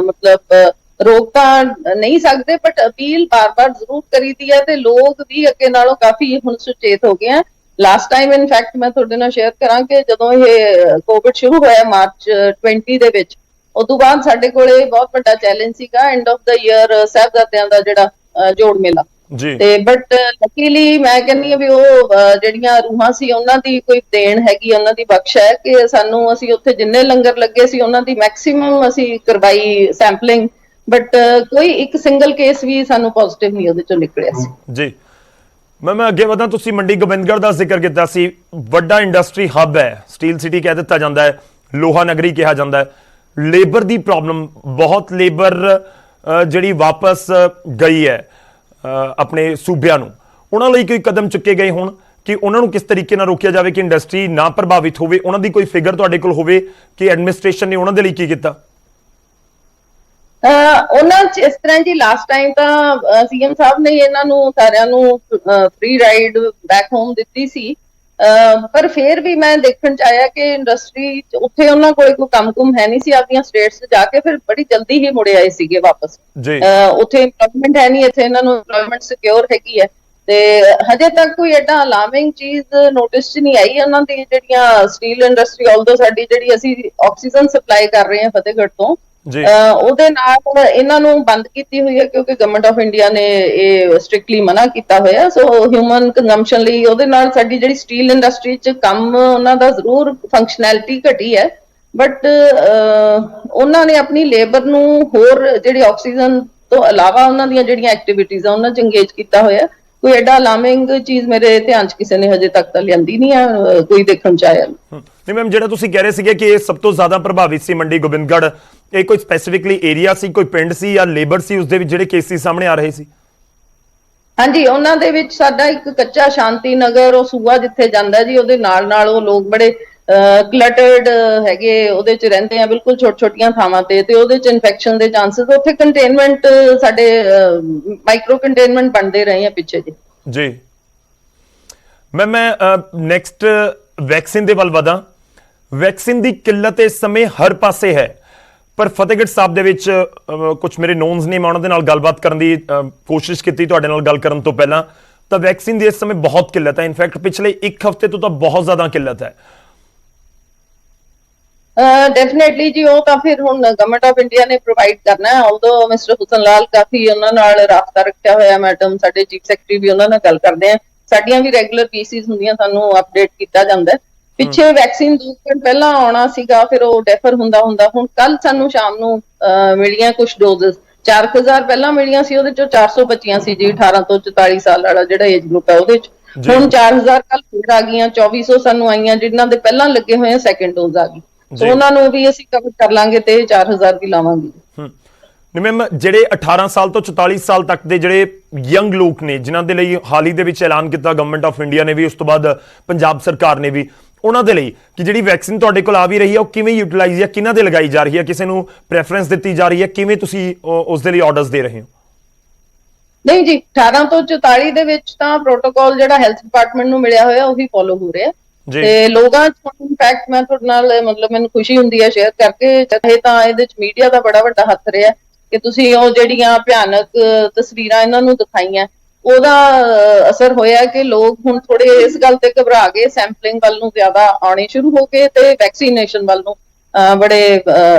ਮਤਲਬ ਰੋਕ ਤਾਂ ਨਹੀਂ ਸਕਦੇ, ਬਟ ਅਪੀਲ ਬਾਰ-ਬਾਰ ਜ਼ਰੂਰ ਕਰੀਦੀ ਹੈ, ਤੇ ਲੋਕ ਵੀ ਅੱਗੇ ਨਾਲੋਂ ਕਾਫੀ ਹੁਣ ਸੁਚੇਤ ਹੋ ਗਏ ਆ। ਲਾਸਟ ਟਾਈਮ ਇਨਫੈਕਟ ਮੈਂ ਤੁਹਾਡੇ ਨਾਲ ਸ਼ੇਅਰ ਕਰਾਂ ਕਿ ਜਦੋਂ ਇਹ ਕੋਵਿਡ ਸ਼ੁਰੂ ਹੋਇਆ ਮਾਰਚ 20 ਦੇ ਵਿੱਚ, ਉਦੋਂ ਬਾਅਦ ਸਾਡੇ ਕੋਲੇ ਬਹੁਤ ਵੱਡਾ ਚੈਲੰਜ ਸੀਗਾ ਐਂਡ ਆਫ ਦਾ ਈਅਰ ਸਾਹਿਬਜ਼ਾਦਿਆਂ ਦਾ ਜਿਹੜਾ ਜੋੜ ਮੇਲਾ ਜੀ। ਤੇ ਬਟ ਲੱਕੀਲੀ ਮੈਂ ਕਹਿੰਦੀ ਆ ਵੀ ਉਹ ਜਿਹੜੀਆਂ ਰੂਹਾਂ ਸੀ ਉਹਨਾਂ ਦੀ ਕੋਈ ਦੇਣ ਹੈਗੀ, ਉਹਨਾਂ ਦੀ ਬਖਸ਼ ਹੈ ਕਿ ਸਾਨੂੰ, ਅਸੀਂ ਉੱਥੇ ਜਿੰਨੇ ਲੰਗਰ ਲੱਗੇ ਸੀ ਉਹਨਾਂ ਦੀ ਮੈਕਸਿਮਮ ਅਸੀਂ ਕਰਵਾਈ ਸੈਂਪਲਿੰਗ, ਬਟ ਕੋਈ ਇੱਕ ਸਿੰਗਲ ਕੇਸ ਵੀ ਸਾਨੂੰ ਪੋਜ਼ਿਟਿਵ ਨਹੀਂ ਉਹਦੇ ਚੋਂ ਨਿਕਲਿਆ ਸੀ ਜੀ। ਮੈਂ ਅੱਗੇ ਵਧਾਂ, ਤੁਸੀਂ ਮੰਡੀ ਗੋਬਿੰਦਗੜ੍ਹ ਦਾ ਜ਼ਿਕਰ ਕੀਤਾ ਸੀ, ਵੱਡਾ ਇੰਡਸਟਰੀ ਹੱਬ ਹੈ, ਸਟੀਲ ਸਿਟੀ ਕਹਿ ਦਿੱਤਾ ਜਾਂਦਾ ਹੈ, ਲੋਹਾ ਨਗਰੀ ਕਿਹਾ ਜਾਂਦਾ ਹੈ। ਲੇਬਰ ਦੀ ਪ੍ਰੋਬਲਮ, ਬਹੁਤ ਲੇਬਰ ਜਿਹੜੀ ਵਾਪਸ ਗਈ ਹੈ ਆਪਣੇ ਸੂਬਿਆਂ ਨੂੰ, ਉਹਨਾਂ ਲਈ ਕੋਈ ਕਦਮ ਚੁੱਕੇ ਗਏ ਹੋਣ ਕਿ ਉਹਨਾਂ ਨੂੰ ਕਿਸ ਤਰੀਕੇ ਨਾਲ ਰੋਕਿਆ ਜਾਵੇ ਕਿ ਇੰਡਸਟਰੀ ਨਾ ਪ੍ਰਭਾਵਿਤ ਹੋਵੇ? ਉਹਨਾਂ ਦੀ ਕੋਈ ਫਿਗਰ ਤੁਹਾਡੇ ਕੋਲ ਹੋਵੇ ਕਿ ਐਡਮਿਨਿਸਟ੍ਰੇਸ਼ਨ ਨੇ ਉਹਨਾਂ ਦੇ ਲਈ ਕੀ ਕੀਤਾ? ਉਹਨਾਂ ਚ ਇਸ ਤਰ੍ਹਾਂ ਜੀ, ਲਾਸਟ ਟਾਈਮ ਤਾਂ ਸੀਐਮ ਸਾਹਿਬ ਨੇ ਇਹਨਾਂ ਨੂੰ ਸਾਰਿਆਂ ਨੂੰ ਫ੍ਰੀ ਰਾਈਡ ਬੈਕ ਹੋਮ ਦਿੱਤੀ ਸੀ, ਪਰ ਫਿਰ ਵੀ ਮੈਂ ਦੇਖਣ ਚ ਆਇਆ ਕਿ ਇੰਡਸਟਰੀ ਉੱਥੇ ਉਹਨਾਂ ਕੋਲ ਕੋਈ ਕੰਮ-ਕੁਮ ਹੈ ਨਹੀਂ ਸੀ, ਆਪਣੀਆਂ ਸਟੇਟਸ ਜਾ ਕੇ ਫਿਰ ਬੜੀ ਜਲਦੀ ਹੀ ਮੁੜੇ ਆਏ ਸੀਗੇ ਵਾਪਸ। ਉੱਥੇ ਇੰਪਲੋਇਮੈਂਟ ਹੈ ਨਹੀਂ, ਇੱਥੇ ਇਹਨਾਂ ਨੂੰ ਇੰਪਲੋਇਮੈਂਟ ਸਿਕਿਉਰ ਹੈਗੀ ਹੈ, ਤੇ ਹਜੇ ਤੱਕ ਕੋਈ ਐਡਾ ਅਲਾਰਮਿੰਗ ਚੀਜ਼ ਨੋਟਿਸ ਚ ਨਹੀਂ ਆਈ। ਉਹਨਾਂ ਦੀ ਜਿਹੜੀਆਂ ਸਟੀਲ ਇੰਡਸਟਰੀ, ਆਲਦੋ ਸਾਡੀ ਜਿਹੜੀ ਅਸੀਂ ਆਕਸੀਜਨ ਸਪਲਾਈ ਕਰ ਰਹੇ ਹਾਂ ਫਤਿਹਗੜ੍ਹ ਤੋਂ, ਉਹਦੇ ਨਾਲ ਇਹਨਾਂ ਨੂੰ ਬੰਦ ਕੀਤੀ ਹੋਈ ਹੈ ਕਿਉਂਕਿ ਗਵਰਨਮੈਂਟ ਆਫ ਇੰਡੀਆ ਨੇ ਇਹ ਸਟ੍ਰਿਕਟਲੀ ਮਨਾ ਕੀਤਾ ਹੋਇਆ। ਸੋ ਹਿਊਮਨ ਕੰਜ਼ੰਪਸ਼ਨ ਲਈ ਉਹਦੇ ਨਾਲ ਸਾਡੀ ਜਿਹੜੀ ਸਟੀਲ ਇੰਡਸਟਰੀ 'ਚ ਕੰਮ, ਉਹਨਾਂ ਦਾ ਜ਼ਰੂਰ ਫੰਕਸ਼ਨੈਲਿਟੀ ਘਟੀ ਹੈ, ਬਟ ਉਹਨਾਂ ਨੇ ਆਪਣੀ ਲੇਬਰ ਨੂੰ ਹੋਰ ਜਿਹੜੀ ਆਕਸੀਜਨ ਤੋਂ ਇਲਾਵਾ ਉਹਨਾਂ ਦੀਆਂ ਜਿਹੜੀਆਂ ਐਕਟੀਵਿਟੀਜ਼ ਆ ਉਹਨਾਂ 'ਚ ਇੰਗੇਜ ਕੀਤਾ ਹੋਇਆ। ਕੋਈ ਐਡਾ ਅਲਾਰਮਿੰਗ ਚੀਜ਼ ਮੇਰੇ ਧਿਆਨ 'ਚ ਕਿਸੇ ਨੇ ਹਜੇ ਤੱਕ ਤਾਂ ਲਿਆਂਦੀ ਨਹੀਂ ਆ, ਕੋਈ ਦੇਖਣ 'ਚ ਆਇਆ ਨਹੀਂ। ਮੈਮ, ਜਿਹੜਾ ਤੁਸੀਂ ਕਹਿ ਰਹੇ ਸੀਗੇ ਕਿ ਇਹ ਸਭ ਤੋਂ ਜ਼ਿਆਦਾ ਪ੍ਰਭਾਵਿਤ ਸੀ ਮੰਡੀ ਗੋਬਿੰਦਗੜ੍ਹ, ਇਹ ਕੋਈ ਸਪੈਸੀਫਿਕਲੀ ਏਰੀਆ ਸੀ, ਕੋਈ ਪਿੰਡ ਸੀ ਜਾਂ ਲੇਬਰ ਸੀ ਉਸ ਦੇ ਵਿੱਚ ਜਿਹੜੇ ਕੇਸਿਸ ਸਾਹਮਣੇ ਆ ਰਹੇ ਸੀ? ਹਾਂਜੀ, ਉਹਨਾਂ ਦੇ ਵਿੱਚ ਸਾਡਾ ਇੱਕ ਕੱਚਾ ਸ਼ਾਂਤੀ ਨਗਰ, ਉਹ ਸੂਆ ਜਿੱਥੇ ਜਾਂਦਾ ਜੀ, ਉਹਦੇ ਨਾਲ ਉਹ ਲੋਕ ਬੜੇ ਕਲਟਰਡ ਹੈਗੇ, ਉਹਦੇ ਚ ਰਹਿੰਦੇ ਆ, ਬਿਲਕੁਲ ਛੋਟੀਆਂ ਥਾਵਾਂ ਤੇ ਉਹਦੇ ਚ ਇਨਫੈਕਸ਼ਨ ਦੇ ਚਾਂਸਸ, ਉੱਥੇ ਕੰਟੇਨਮੈਂਟ ਸਾਡੇ ਮਾਈਕਰੋ ਕੰਟੇਨਮੈਂਟ ਬਣਦੇ ਰਹੇ ਆ ਪਿੱਛੇ ਜੀ। ਮੈਂ ਨੈਕਸਟ ਵੈਕਸੀਨ ਦੇ ਵੱਲ ਵਧਾਂ। ਵੈਕਸੀਨ ਦੀ ਕਿੱਲਤ ਇਸ ਸਮੇਂ ਹਰ ਪਾਸੇ ਹੈ, ਪਰ ਫਤਿਹਗੜ੍ਹ ਸਾਹਿਬ ਦੇ ਵਿੱਚ ਕੁਝ ਮੇਰੇ ਨੋਨਸ ਨੇ, ਮੈਂ ਉਹਨਾਂ ਦੇ ਨਾਲ ਗੱਲਬਾਤ ਕਰਨ ਦੀ ਕੋਸ਼ਿਸ਼ ਕੀਤੀ ਤੁਹਾਡੇ ਨਾਲ ਗੱਲ ਕਰਨ ਤੋਂ ਪਹਿਲਾਂ, ਤਾਂ ਵੈਕਸੀਨ ਦੀ ਇਸ ਸਮੇਂ ਬਹੁਤ ਕਿੱਲਤ ਹੈ। ਇਨਫੈਕਟ ਪਿਛਲੇ ਇੱਕ ਹਫ਼ਤੇ ਤੋਂ ਤਾਂ ਬਹੁਤ ਜ਼ਿਆਦਾ ਕਿੱਲਤ ਹੈ। ਡੈਫੀਨੇਟਲੀ ਜੀ, ਉਹ ਤਾਂ ਫਿਰ ਹੁਣ ਗਵਰਨਮੈਂਟ ਆਫ ਇੰਡੀਆ ਨੇ ਪ੍ਰੋਵਾਈਡ ਕਰਨਾ ਹੈ। ਆਲਦੋ ਮਿਸਟਰ ਹੁਸਨ ਲਾਲ ਕਾਫੀ ਉਹਨਾਂ ਨਾਲ ਰਾਬਤਾ ਰੱਖਿਆ ਹੋਇਆ, ਮੈਡਮ ਸਾਡੇ ਚੀਫ ਸੈਕਟਰੀ ਵੀ ਉਹਨਾਂ ਨਾਲ ਗੱਲ ਕਰਦੇ ਆ, ਸਾਡੀਆਂ ਵੀ ਰੈਗੂਲਰ ਪੀਸਿਸ ਹੁੰਦੀਆਂ, ਸਾਨੂੰ ਅਪਡੇਟ ਕੀਤਾ ਜਾਂਦਾ। ਪਿੱਛੇ ਵੈਕਸੀਨ 2 ਦਿਨ ਪਹਿਲਾਂ ਆਉਣਾ ਸੀਗਾ, ਫਿਰ ਉਹ ਡੈਫਰ ਹੁੰਦਾ ਹੁਣ ਕੱਲ ਸਾਨੂੰ ਸ਼ਾਮ ਨੂੰ ਮਿਲੀਆਂ ਕੁਝ ਡੋਜ਼ਸ, 4000 ਪਹਿਲਾਂ ਮਿਲੀਆਂ ਸੀ, ਉਹਦੇ ਚੋਂ 400 ਬਚੀਆਂ ਸੀ ਜੀ 18 ਤੋਂ 44 ਸਾਲ ਵਾਲਾ ਜਿਹੜਾ ਏਜ ਗਰੁੱਪ ਹੈ ਉਹਦੇ ਚ। ਹੁਣ 4000 ਕੱਲ ਫਿਰ ਆ ਗਈਆਂ, 2400 ਸਾਨੂੰ ਆਈਆਂ ਜਿਨ੍ਹਾਂ ਦੇ ਪਹਿਲਾਂ ਲੱਗੇ ਹੋਏ ਆ, ਸੈਕੰਡ ਡੋਜ਼ ਆ ਗਈ, ਸੋ ਉਹਨਾਂ ਨੂੰ ਵੀ ਅਸੀਂ ਕਵਰ ਕਰ ਲਾਂਗੇ ਤੇ 4000 ਵੀ ਲਾਵਾਂਗੇ। ਮੈਮ, ਜਿਹੜੇ 18 ਸਾਲ ਤੋਂ 44 ਸਾਲ ਤੱਕ ਦੇ ਜਿਹੜੇ ਯੰਗ ਲੋਕ ਨੇ, ਜਿਨ੍ਹਾਂ ਦੇ ਲਈ ਹਾਲ ਹੀ ਦੇ ਵਿੱਚ ਐਲਾਨ ਕੀਤਾ ਗਵਰਨਮੈਂਟ ਆਫ ਇੰਡੀਆ ਨੇ ਵੀ, ਉਸ ਤੋਂ ਬਾਅਦ ਪੰਜਾਬ ਸਰਕਾਰ ਨੇ ਵੀ, ਉਹਨਾਂ ਦੇ ਲਈ ਕਿ ਜਿਹੜੀ ਵੈਕਸੀਨ ਤੁਹਾਡੇ ਕੋਲ ਆ ਵੀ ਰਹੀ ਹੈ ਉਹ ਕਿਵੇਂ ਯੂਟਿਲਾਈਜ਼ ਹੈ, ਕਿਹਨਾਂ ਦੇ ਲਗਾਈ ਜਾ ਰਹੀ ਹੈ, ਕਿਸੇ ਨੂੰ ਪ੍ਰੈਫਰੈਂਸ ਦਿੱਤੀ ਜਾ ਰਹੀ ਹੈ, ਕਿਵੇਂ ਤੁਸੀਂ ਉਸ ਦੇ ਲਈ ਆਰਡਰਸ ਦੇ ਰਹੇ ਹੋ? ਨਹੀਂ ਜੀ, 18 ਤੋਂ 44 ਦੇ ਵਿੱਚ ਤਾਂ ਪ੍ਰੋਟੋਕਾਲ ਜਿਹੜਾ ਹੈਲਥ ਡਿਪਾਰਟਮੈਂਟ ਨੂੰ ਮਿਲਿਆ ਹੋਇਆ ਉਹੀ ਫੋਲੋ ਹੋ ਰਿਹਾ ਤੇ ਲੋਕਾਂ ਚ ਇਨਫੈਕਟ ਮੈਂ ਤੁਹਾਡੇ ਨਾਲ ਮਤਲਬ ਮੈਨੂੰ ਖੁਸ਼ੀ ਹੁੰਦੀ ਹੈ ਸ਼ੇਅਰ ਕਰਕੇ, ਚਾਹੇ ਤਾਂ ਇਹਦੇ ਚ ਮੀਡੀਆ ਦਾ ਬੜਾ ਵੱਡਾ ਹੱਥ ਰਿਹਾ ਕਿ ਤੁਸੀਂ ਉਹ ਜਿਹੜੀਆਂ ਭਿਆਨਕ ਤਸਵੀਰਾਂ ਇਹਨਾਂ ਨੂੰ ਦਿਖਾਈਆਂ, ਉਹਦਾ ਅਸਰ ਹੋਇਆ ਕਿ ਲੋਕ ਹੁਣ ਥੋੜੇ ਇਸ ਗੱਲ ਤੇ ਘਬਰਾ ਗਏ, ਸੈਂਪਲਿੰਗ ਵੱਲ ਨੂੰ ਜ਼ਿਆਦਾ ਆਉਣੇ ਸ਼ੁਰੂ ਹੋ ਗਏ ਤੇ ਵੈਕਸੀਨੇਸ਼ਨ ਵੱਲ ਨੂੰ ਬੜੇ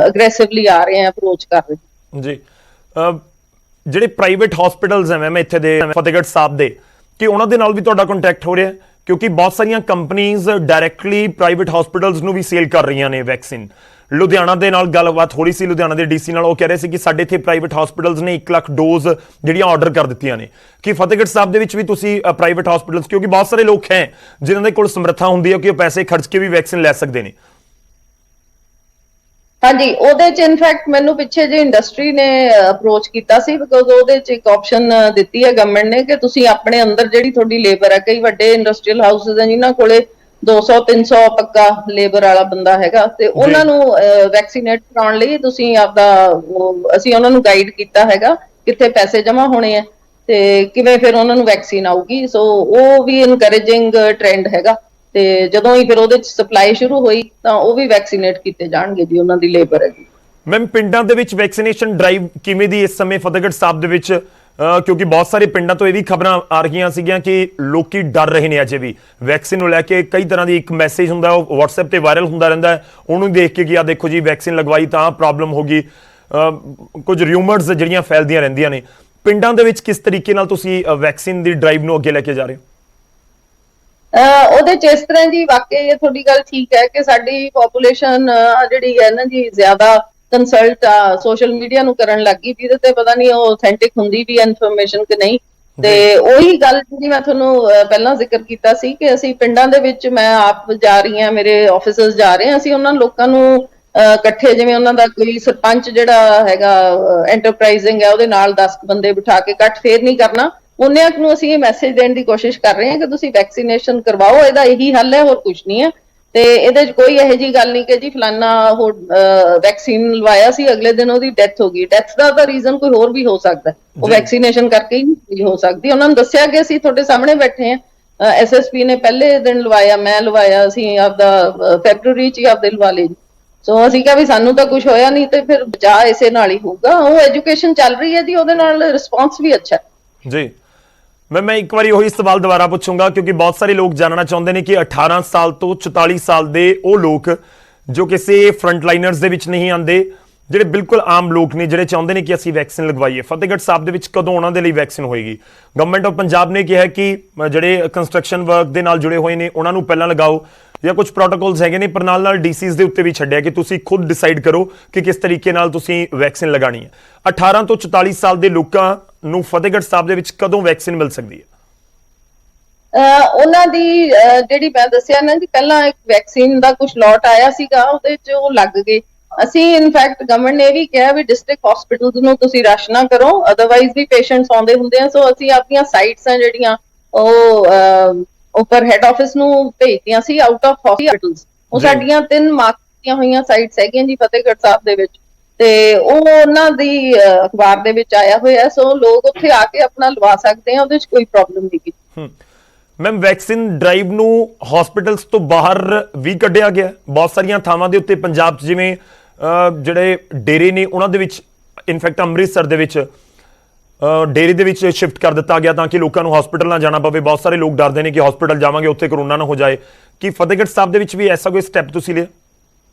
ਅਗਰੈਸਿਵਲੀ ਆ ਰਹੇ ਆ, ਅਪਰੋਚ ਕਰ ਰਹੇ ਜੀ। ਜਿਹੜੇ ਪ੍ਰਾਈਵੇਟ ਹਸਪੀਟਲਸ ਹੈ ਮੈਂ ਇੱਥੇ ਦੇ ਫਤਿਹਗੜ੍ਹ ਸਾਹਿਬ ਦੇ, ਕਿ ਉਹਨਾਂ ਦੇ ਨਾਲ ਵੀ ਤੁਹਾਡਾ ਕੰਟੈਕਟ ਹੋ ਰਿਹਾ ਕਿਉਂਕਿ ਬਹੁਤ ਸਾਰੀਆਂ ਕੰਪਨੀਆਂ ਡਾਇਰੈਕਟਲੀ ਪ੍ਰਾਈਵੇਟ ਹਸਪੀਟਲਸ ਨੂੰ ਵੀ ਸੇਲ ਕਰ ਰਹੀਆਂ ਨੇ ਵੈਕਸੀਨ। ਲੁਧਿਆਣਾ ਦੇ ਨਾਲ ਗੱਲਬਾਤ ਹੋ ਰਹੀ ਸੀ, ਲੁਧਿਆਣਾ ਦੇ ਡੀਸੀ ਨਾਲ। ਉਹ ਕਹਿ ਰਹੇ ਸੀ ਕਿ ਸਾਡੇ ਇੱਥੇ ਪ੍ਰਾਈਵੇਟ ਹਸਪੀਟਲਸ ਨੇ 1 ਲੱਖ ਡੋਜ਼ ਜਿਹੜੀਆਂ ਆਰਡਰ ਕਰ ਦਿੱਤੀਆਂ ਨੇ। ਕਿ ਫਤਿਹਗੜ੍ਹ ਸਾਹਿਬ ਦੇ ਵਿੱਚ ਵੀ ਤੁਸੀਂ ਪ੍ਰਾਈਵੇਟ ਹਸਪੀਟਲਸ, ਕਿਉਂਕਿ ਬਹੁਤ ਸਾਰੇ ਲੋਕ ਹੈ ਜਿਨ੍ਹਾਂ ਦੇ ਕੋਲ ਸਮਰੱਥਾ ਹੁੰਦੀ ਹੈ ਕਿ ਉਹ ਪੈਸੇ ਖਰਚ ਕੇ ਵੀ ਵੈਕਸੀਨ ਲੈ ਸਕਦੇ ਨੇ। ਹਾਂਜੀ, ਉਹਦੇ ਚ ਇਨਫੈਕਟ ਮੈਨੂੰ ਪਿੱਛੇ ਜੇ ਇੰਡਸਟਰੀ ਨੇ ਅਪਰੋਚ ਕੀਤਾ ਸੀ, ਬਿਕੋਜ਼ ਉਹਦੇ ਚ ਇੱਕ ਆਪਸ਼ਨ ਦਿੱਤੀ ਹੈ ਗਵਰਨਮੈਂਟ ਨੇ ਕਿ ਤੁਸੀਂ ਆਪਣੇ ਅੰਦਰ ਜਿਹੜੀ ਤੁਹਾਡੀ ਲੇਬਰ ਹੈ, ਕਈ ਵੱਡੇ ਇੰਡਸਟਰੀਅਲ ਹਾਊਸਸ ਹੈ ਜਿਨ੍ਹਾਂ ਕੋਲੇ 200-300 ਪੱਕਾ ਲੇਬਰ ਵਾਲਾ ਬੰਦਾ ਹੈਗਾ, ਤੇ ਉਹਨਾਂ ਨੂੰ ਵੈਕਸੀਨੇਟ ਕਰਾਉਣ ਲਈ ਤੁਸੀਂ ਅਸੀਂ ਉਹਨਾਂ ਨੂੰ ਗਾਈਡ ਕੀਤਾ ਹੈਗਾ ਕਿੱਥੇ ਪੈਸੇ ਜਮ੍ਹਾਂ ਹੋਣੇ ਆ ਤੇ ਕਿਵੇਂ ਫਿਰ ਉਹਨਾਂ ਨੂੰ ਵੈਕਸੀਨ ਆਊਗੀ। ਸੋ ਉਹ ਵੀ ਇਨਕਰੇਜਿੰਗ ਟ੍ਰੈਂਡ ਹੈਗਾ, ਤੇ ਜਦੋਂ ਹੀ ਫਿਰ ਉਹਦੇ ਚ ਸਪਲਾਈ ਸ਼ੁਰੂ ਹੋਈ ਤਾਂ ਉਹ ਵੀ ਵੈਕਸੀਨੇਟ ਕੀਤੇ ਜਾਣਗੇ ਜੀ, ਉਹਨਾਂ ਦੀ ਲੇਬਰ ਹੈ ਜੀ। ਮੈਮ, ਪਿੰਡਾਂ ਦੇ ਵਿੱਚ ਵੈਕਸੀਨੇਸ਼ਨ ਡਰਾਈਵ ਕਿਵੇਂ ਦੀ ਇਸ ਸਮੇਂ ਫਤਿਹਗੜ੍ਹ ਸਾਹਿਬ ਦੇ ਵਿੱਚ? ਕਿਉਂਕਿ ਬਹੁਤ ਸਾਰੇ ਪਿੰਡਾਂ ਤੋਂ ਇਹ ਵੀ ਖਬਰਾਂ ਆ ਰਹੀਆਂ ਸੀਗੀਆਂ ਕਿ ਲੋਕੀ ਡਰ ਰਹੇ ਨੇ ਅਜੇ ਵੀ ਵੈਕਸੀਨ ਨੂੰ ਲੈ ਕੇ। ਕਈ ਤਰ੍ਹਾਂ ਦੀ ਇੱਕ ਮੈਸੇਜ ਹੁੰਦਾ, ਉਹ WhatsApp ਤੇ ਵਾਇਰਲ ਹੁੰਦਾ ਰਹਿੰਦਾ ਹੈ, ਉਹਨੂੰ ਦੇਖ ਕੇ ਕਿ ਆ ਦੇਖੋ ਜੀ ਵੈਕਸੀਨ ਲਗਵਾਈ ਤਾਂ ਪ੍ਰੋਬਲਮ ਹੋ ਗਈ। ਕੁਝ ਰਿਊਮਰਸ ਜਿਹੜੀਆਂ ਫੈਲਦੀਆਂ ਰਹਿੰਦੀਆਂ ਨੇ। ਪਿੰਡਾਂ ਦੇ ਵਿੱਚ ਕਿਸ ਤਰੀਕੇ ਨਾਲ ਤੁਸੀਂ ਵੈਕਸੀਨ ਦੀ ਡਰਾਈਵ ਨੂੰ ਅੱਗੇ ਲੈ ਕੇ ਜਾ ਰਹੇ ਹੋ? ਉਹਦੇ ਚ ਇਸ ਤਰ੍ਹਾਂ ਜੀ, ਵਾਕਈ ਇਹ ਤੁਹਾਡੀ ਗੱਲ ਠੀਕ ਹੈ ਕਿ ਸਾਡੀ ਪੋਪੂਲੇਸ਼ਨ ਜਿਹੜੀ ਹੈ ਨਾ ਜੀ, ਜ਼ਿਆਦਾ ਕੰਸਲਟ ਸੋਸ਼ਲ ਮੀਡੀਆ ਨੂੰ ਕਰਨ ਲੱਗੀ, ਜਿਹਦੇ ਤੇ ਪਤਾ ਨਹੀਂ ਉਹ ਆਥੈਂਟਿਕ ਹੁੰਦੀ ਵੀ ਇਨਫੋਰਮੇਸ਼ਨ ਕਿ ਨਹੀਂ। ਤੇ ਉਹੀ ਗੱਲ ਜਿਹੜੀ ਮੈਂ ਤੁਹਾਨੂੰ ਪਹਿਲਾਂ ਜ਼ਿਕਰ ਕੀਤਾ ਸੀ ਕਿ ਅਸੀਂ ਪਿੰਡਾਂ ਦੇ ਵਿੱਚ, ਮੈਂ ਆਪ ਜਾ ਰਹੀ ਹਾਂ, ਮੇਰੇ ਆਫਿਸਰਸ ਜਾ ਰਹੇ ਹਾਂ, ਅਸੀਂ ਉਹਨਾਂ ਲੋਕਾਂ ਨੂੰ ਇਕੱਠੇ, ਜਿਵੇਂ ਉਹਨਾਂ ਦਾ ਕੋਈ ਸਰਪੰਚ ਜਿਹੜਾ ਹੈਗਾ ਐਂਟਰਪ੍ਰਾਈਜ਼ਿੰਗ ਹੈ, ਉਹਦੇ ਨਾਲ 10 ਬੰਦੇ ਬਿਠਾ ਕੇ ਇਕੱਠ ਫੇਰ ਨਹੀਂ ਕਰਨਾ, ਉਹਨਿਆਂ ਨੂੰ ਅਸੀਂ ਇਹ ਮੈਸੇਜ ਦੇਣ ਦੀ ਕੋਸ਼ਿਸ਼ ਕਰ ਰਹੇ ਹਾਂ ਕਿ ਤੁਸੀਂ ਵੈਕਸੀਨੇਸ਼ਨ ਕਰਵਾਓ, ਇਹਦਾ ਇਹੀ ਹੱਲ ਹੈ, ਹੋਰ ਕੁਝ ਨਹੀਂ ਹੈ। ਤੇ ਇਹਦੇ 'ਚ ਕੋਈ ਇਹੋ ਜਿਹੀ ਗੱਲ ਨਹੀਂ ਕਿ ਜੀ ਫਲਾਨਾ ਉਹ ਵੈਕਸੀਨ ਲਵਾਇਆ ਸੀ, ਅਗਲੇ ਦਿਨ ਉਹਦੀ ਡੈਥ ਹੋ ਗਈ। ਡੈਥ ਦਾ ਤਾਂ ਰੀਜ਼ਨ ਕੋਈ ਹੋਰ ਵੀ ਹੋ ਸਕਦਾ, ਉਹ ਵੈਕਸੀਨੇਸ਼ਨ ਕਰਕੇ ਹੀ ਨਹੀਂ ਹੋ ਸਕਦੀ। ਉਹਨਾਂ ਨੂੰ ਦੱਸਿਆ ਕਿ ਅਸੀਂ ਤੁਹਾਡੇ ਸਾਹਮਣੇ ਬੈਠੇ ਹਾਂ, SSP ਨੇ ਪਹਿਲੇ ਦਿਨ ਲਵਾਇਆ, ਮੈਂ ਲਵਾਇਆ, ਅਸੀਂ ਆਪਦਾ ਫੈਬਰੂਰੀ 'ਚ ਹੀ ਆਪਦੇ ਲਵਾ ਲਏ। ਸੋ ਅਸੀਂ ਕਿਹਾ ਵੀ ਸਾਨੂੰ ਤਾਂ ਕੁਝ ਹੋਇਆ ਨਹੀਂ, ਤੇ ਫਿਰ ਬਚਾਅ ਇਸੇ ਨਾਲ ਹੀ ਹੋਊਗਾ। ਉਹ ਐਜੂਕੇਸ਼ਨ ਚੱਲ ਰਹੀ ਹੈ ਜੀ, ਉਹਦੇ ਨਾਲ ਰਿਸਪੌਂਸ ਵੀ ਅੱਛਾ ਜੀ। ਮੈਂ ਇੱਕ ਵਾਰੀ ਉਹੀ ਸਵਾਲ ਦੁਬਾਰਾ ਪੁੱਛੂੰਗਾ, ਕਿਉਂਕਿ ਬਹੁਤ ਸਾਰੇ ਲੋਕ ਜਾਣਨਾ ਚਾਹੁੰਦੇ ਨੇ ਕਿ 18 ਸਾਲ ਤੋਂ 44 ਸਾਲ ਦੇ ਉਹ ਲੋਕ ਜੋ ਕਿਸੇ ਫਰੰਟ ਲਾਈਨਰਸ ਦੇ ਵਿੱਚ ਨਹੀਂ ਆਉਂਦੇ, ਜਿਹੜੇ ਬਿਲਕੁਲ ਆਮ ਲੋਕ ਨੇ, ਜਿਹੜੇ ਚਾਹੁੰਦੇ ਨੇ ਕਿ ਅਸੀਂ ਵੈਕਸੀਨ ਲਗਵਾਈਏ, ਫਤਿਹਗੜ੍ਹ ਸਾਹਿਬ ਦੇ ਵਿੱਚ ਕਦੋਂ ਉਹਨਾਂ ਦੇ ਲਈ ਵੈਕਸੀਨ ਹੋਏਗੀ? ਗਵਰਨਮੈਂਟ ਆਫ ਪੰਜਾਬ ਨੇ ਕਿਹਾ ਕਿ ਜਿਹੜੇ ਕੰਸਟਰਕਸ਼ਨ ਵਰਕ ਦੇ ਨਾਲ ਜੁੜੇ ਹੋਏ ਨੇ ਉਹਨਾਂ ਨੂੰ ਪਹਿਲਾਂ ਲਗਾਓ, ਜਾਂ ਕੁਝ ਪ੍ਰੋਟੋਕੋਲਸ ਹੈਗੇ ਨੇ, ਪਰ ਨਾਲ DCs ਦੇ ਉੱਤੇ ਵੀ ਛੱਡਿਆ ਕਿ ਤੁਸੀਂ ਖੁਦ ਡਿਸਾਈਡ ਕਰੋ ਕਿ ਕਿਸ ਤਰੀਕੇ ਨਾਲ ਤੁਸੀਂ ਵੈਕਸੀਨ ਲਗਾਣੀ ਹੈ। 18 ਤੋਂ 44 ਸਾਲ ਦੇ ਲੋਕਾਂ ਨੂੰ ਫਤਿਹਗੜ੍ਹ ਸਾਹਿਬ ਦੇ ਵਿੱਚ ਕਦੋਂ ਵੈਕਸੀਨ ਮਿਲ ਸਕਦੀ ਹੈ? ਉਹਨਾਂ ਦੀ ਜਿਹੜੀ ਮੈਂ ਦੱਸਿਆ ਨਾ ਜੀ, ਪਹਿਲਾਂ ਇੱਕ ਵੈਕਸੀਨ ਦਾ ਕੁਝ ਲੋਟ ਆਇਆ ਸੀਗਾ, ਉਹਦੇ 'ਚ ਉਹ ਲੱਗ ਗਏ। ਅਸੀਂ ਇਨਫੈਕਟ ਗਵਰਨਮੈਂਟ ਨੇ ਵੀ ਕਿਹਾ ਵੀ ਡਿਸਟ੍ਰਿਕਟ ਹਸਪੀਟਲਸ ਨੂੰ ਤੁਸੀਂ ਰਸ਼ ਨਾ ਕਰੋ, ਅਦਰਵਾਈਜ਼ ਵੀ ਪੇਸ਼ੈਂਟਸ ਆਉਂਦੇ ਹੁੰਦੇ ਆ। ਸੋ ਅਸੀਂ ਆਪਣੀਆਂ ਸਾਈਟਸ ਆ ਜਿਹੜੀਆਂ ਉਹ ਉੱਪਰ ਹੈੱਡ ਆਫਿਸ ਨੂੰ ਭੇਜਤੀਆਂ ਸੀ, ਆਊਟ ਆਫ ਹਸਪੀਟਲਸ। ਉਹ ਸਾਡੀਆਂ 3 ਮਾਰਕ ਕੀਤੀਆਂ ਹੋਈਆਂ ਸਾਈਟਸ ਹੈਗੀਆਂ ਜੀ ਫਤਿਹਗੜ੍ਹ ਸਾਹਿਬ ਦੇ ਵਿੱਚ, ਤੇ ਉਹ ਉਹਨਾਂ ਦੀ ਅਖਬਾਰ ਦੇ ਵਿੱਚ ਆਇਆ ਹੋਇਆ। ਸੋ ਲੋਕ ਉੱਥੇ ਆ ਕੇ ਆਪਣਾ ਲਵਾ ਸਕਦੇ ਆ, ਉਹਦੇ 'ਚ ਕੋਈ ਪ੍ਰੋਬਲਮ ਨਹੀਂ ਗੀ। ਮੈਮ, ਵੈਕਸੀਨ ਡਰਾਈਵ ਨੂੰ ਹਸਪੀਟਲਸ ਤੋਂ ਬਾਹਰ ਵੀ ਕੱਢਿਆ ਗਿਆ ਬਹੁਤ ਸਾਰੀਆਂ ਥਾਵਾਂ ਦੇ ਉੱਤੇ ਪੰਜਾਬ 'ਚ, ਜਿਵੇਂ ਜਿਹੜੇ ਡੇਰੇ ਨੇ ਉਹਨਾਂ ਦੇ ਵਿੱਚ, ਇਨਫੈਕਟ ਅੰਮ੍ਰਿਤਸਰ ਦੇ ਵਿੱਚ ਡੇਰੇ ਦੇ ਵਿੱਚ ਸ਼ਿਫਟ ਕਰ ਦਿੱਤਾ ਗਿਆ ਤਾਂ ਕਿ ਲੋਕਾਂ ਨੂੰ ਹਸਪੀਟਲ ਨਾ ਜਾਣਾ ਪਵੇ। ਬਹੁਤ ਸਾਰੇ ਲੋਕ ਡਰਦੇ ਨੇ ਕਿ ਹਸਪੀਟਲ ਜਾਵਾਂਗੇ ਉੱਥੇ ਕਰੋਨਾ ਨਾ ਹੋ ਜਾਏ। ਕੀ ਫਤਿਹਗੜ੍ਹ ਸਾਹਿਬ ਦੇ ਵਿੱਚ ਵੀ ਐਸਾ ਕੋਈ ਸਟੈਪ ਤੁਸੀਂ ਲਿਆ?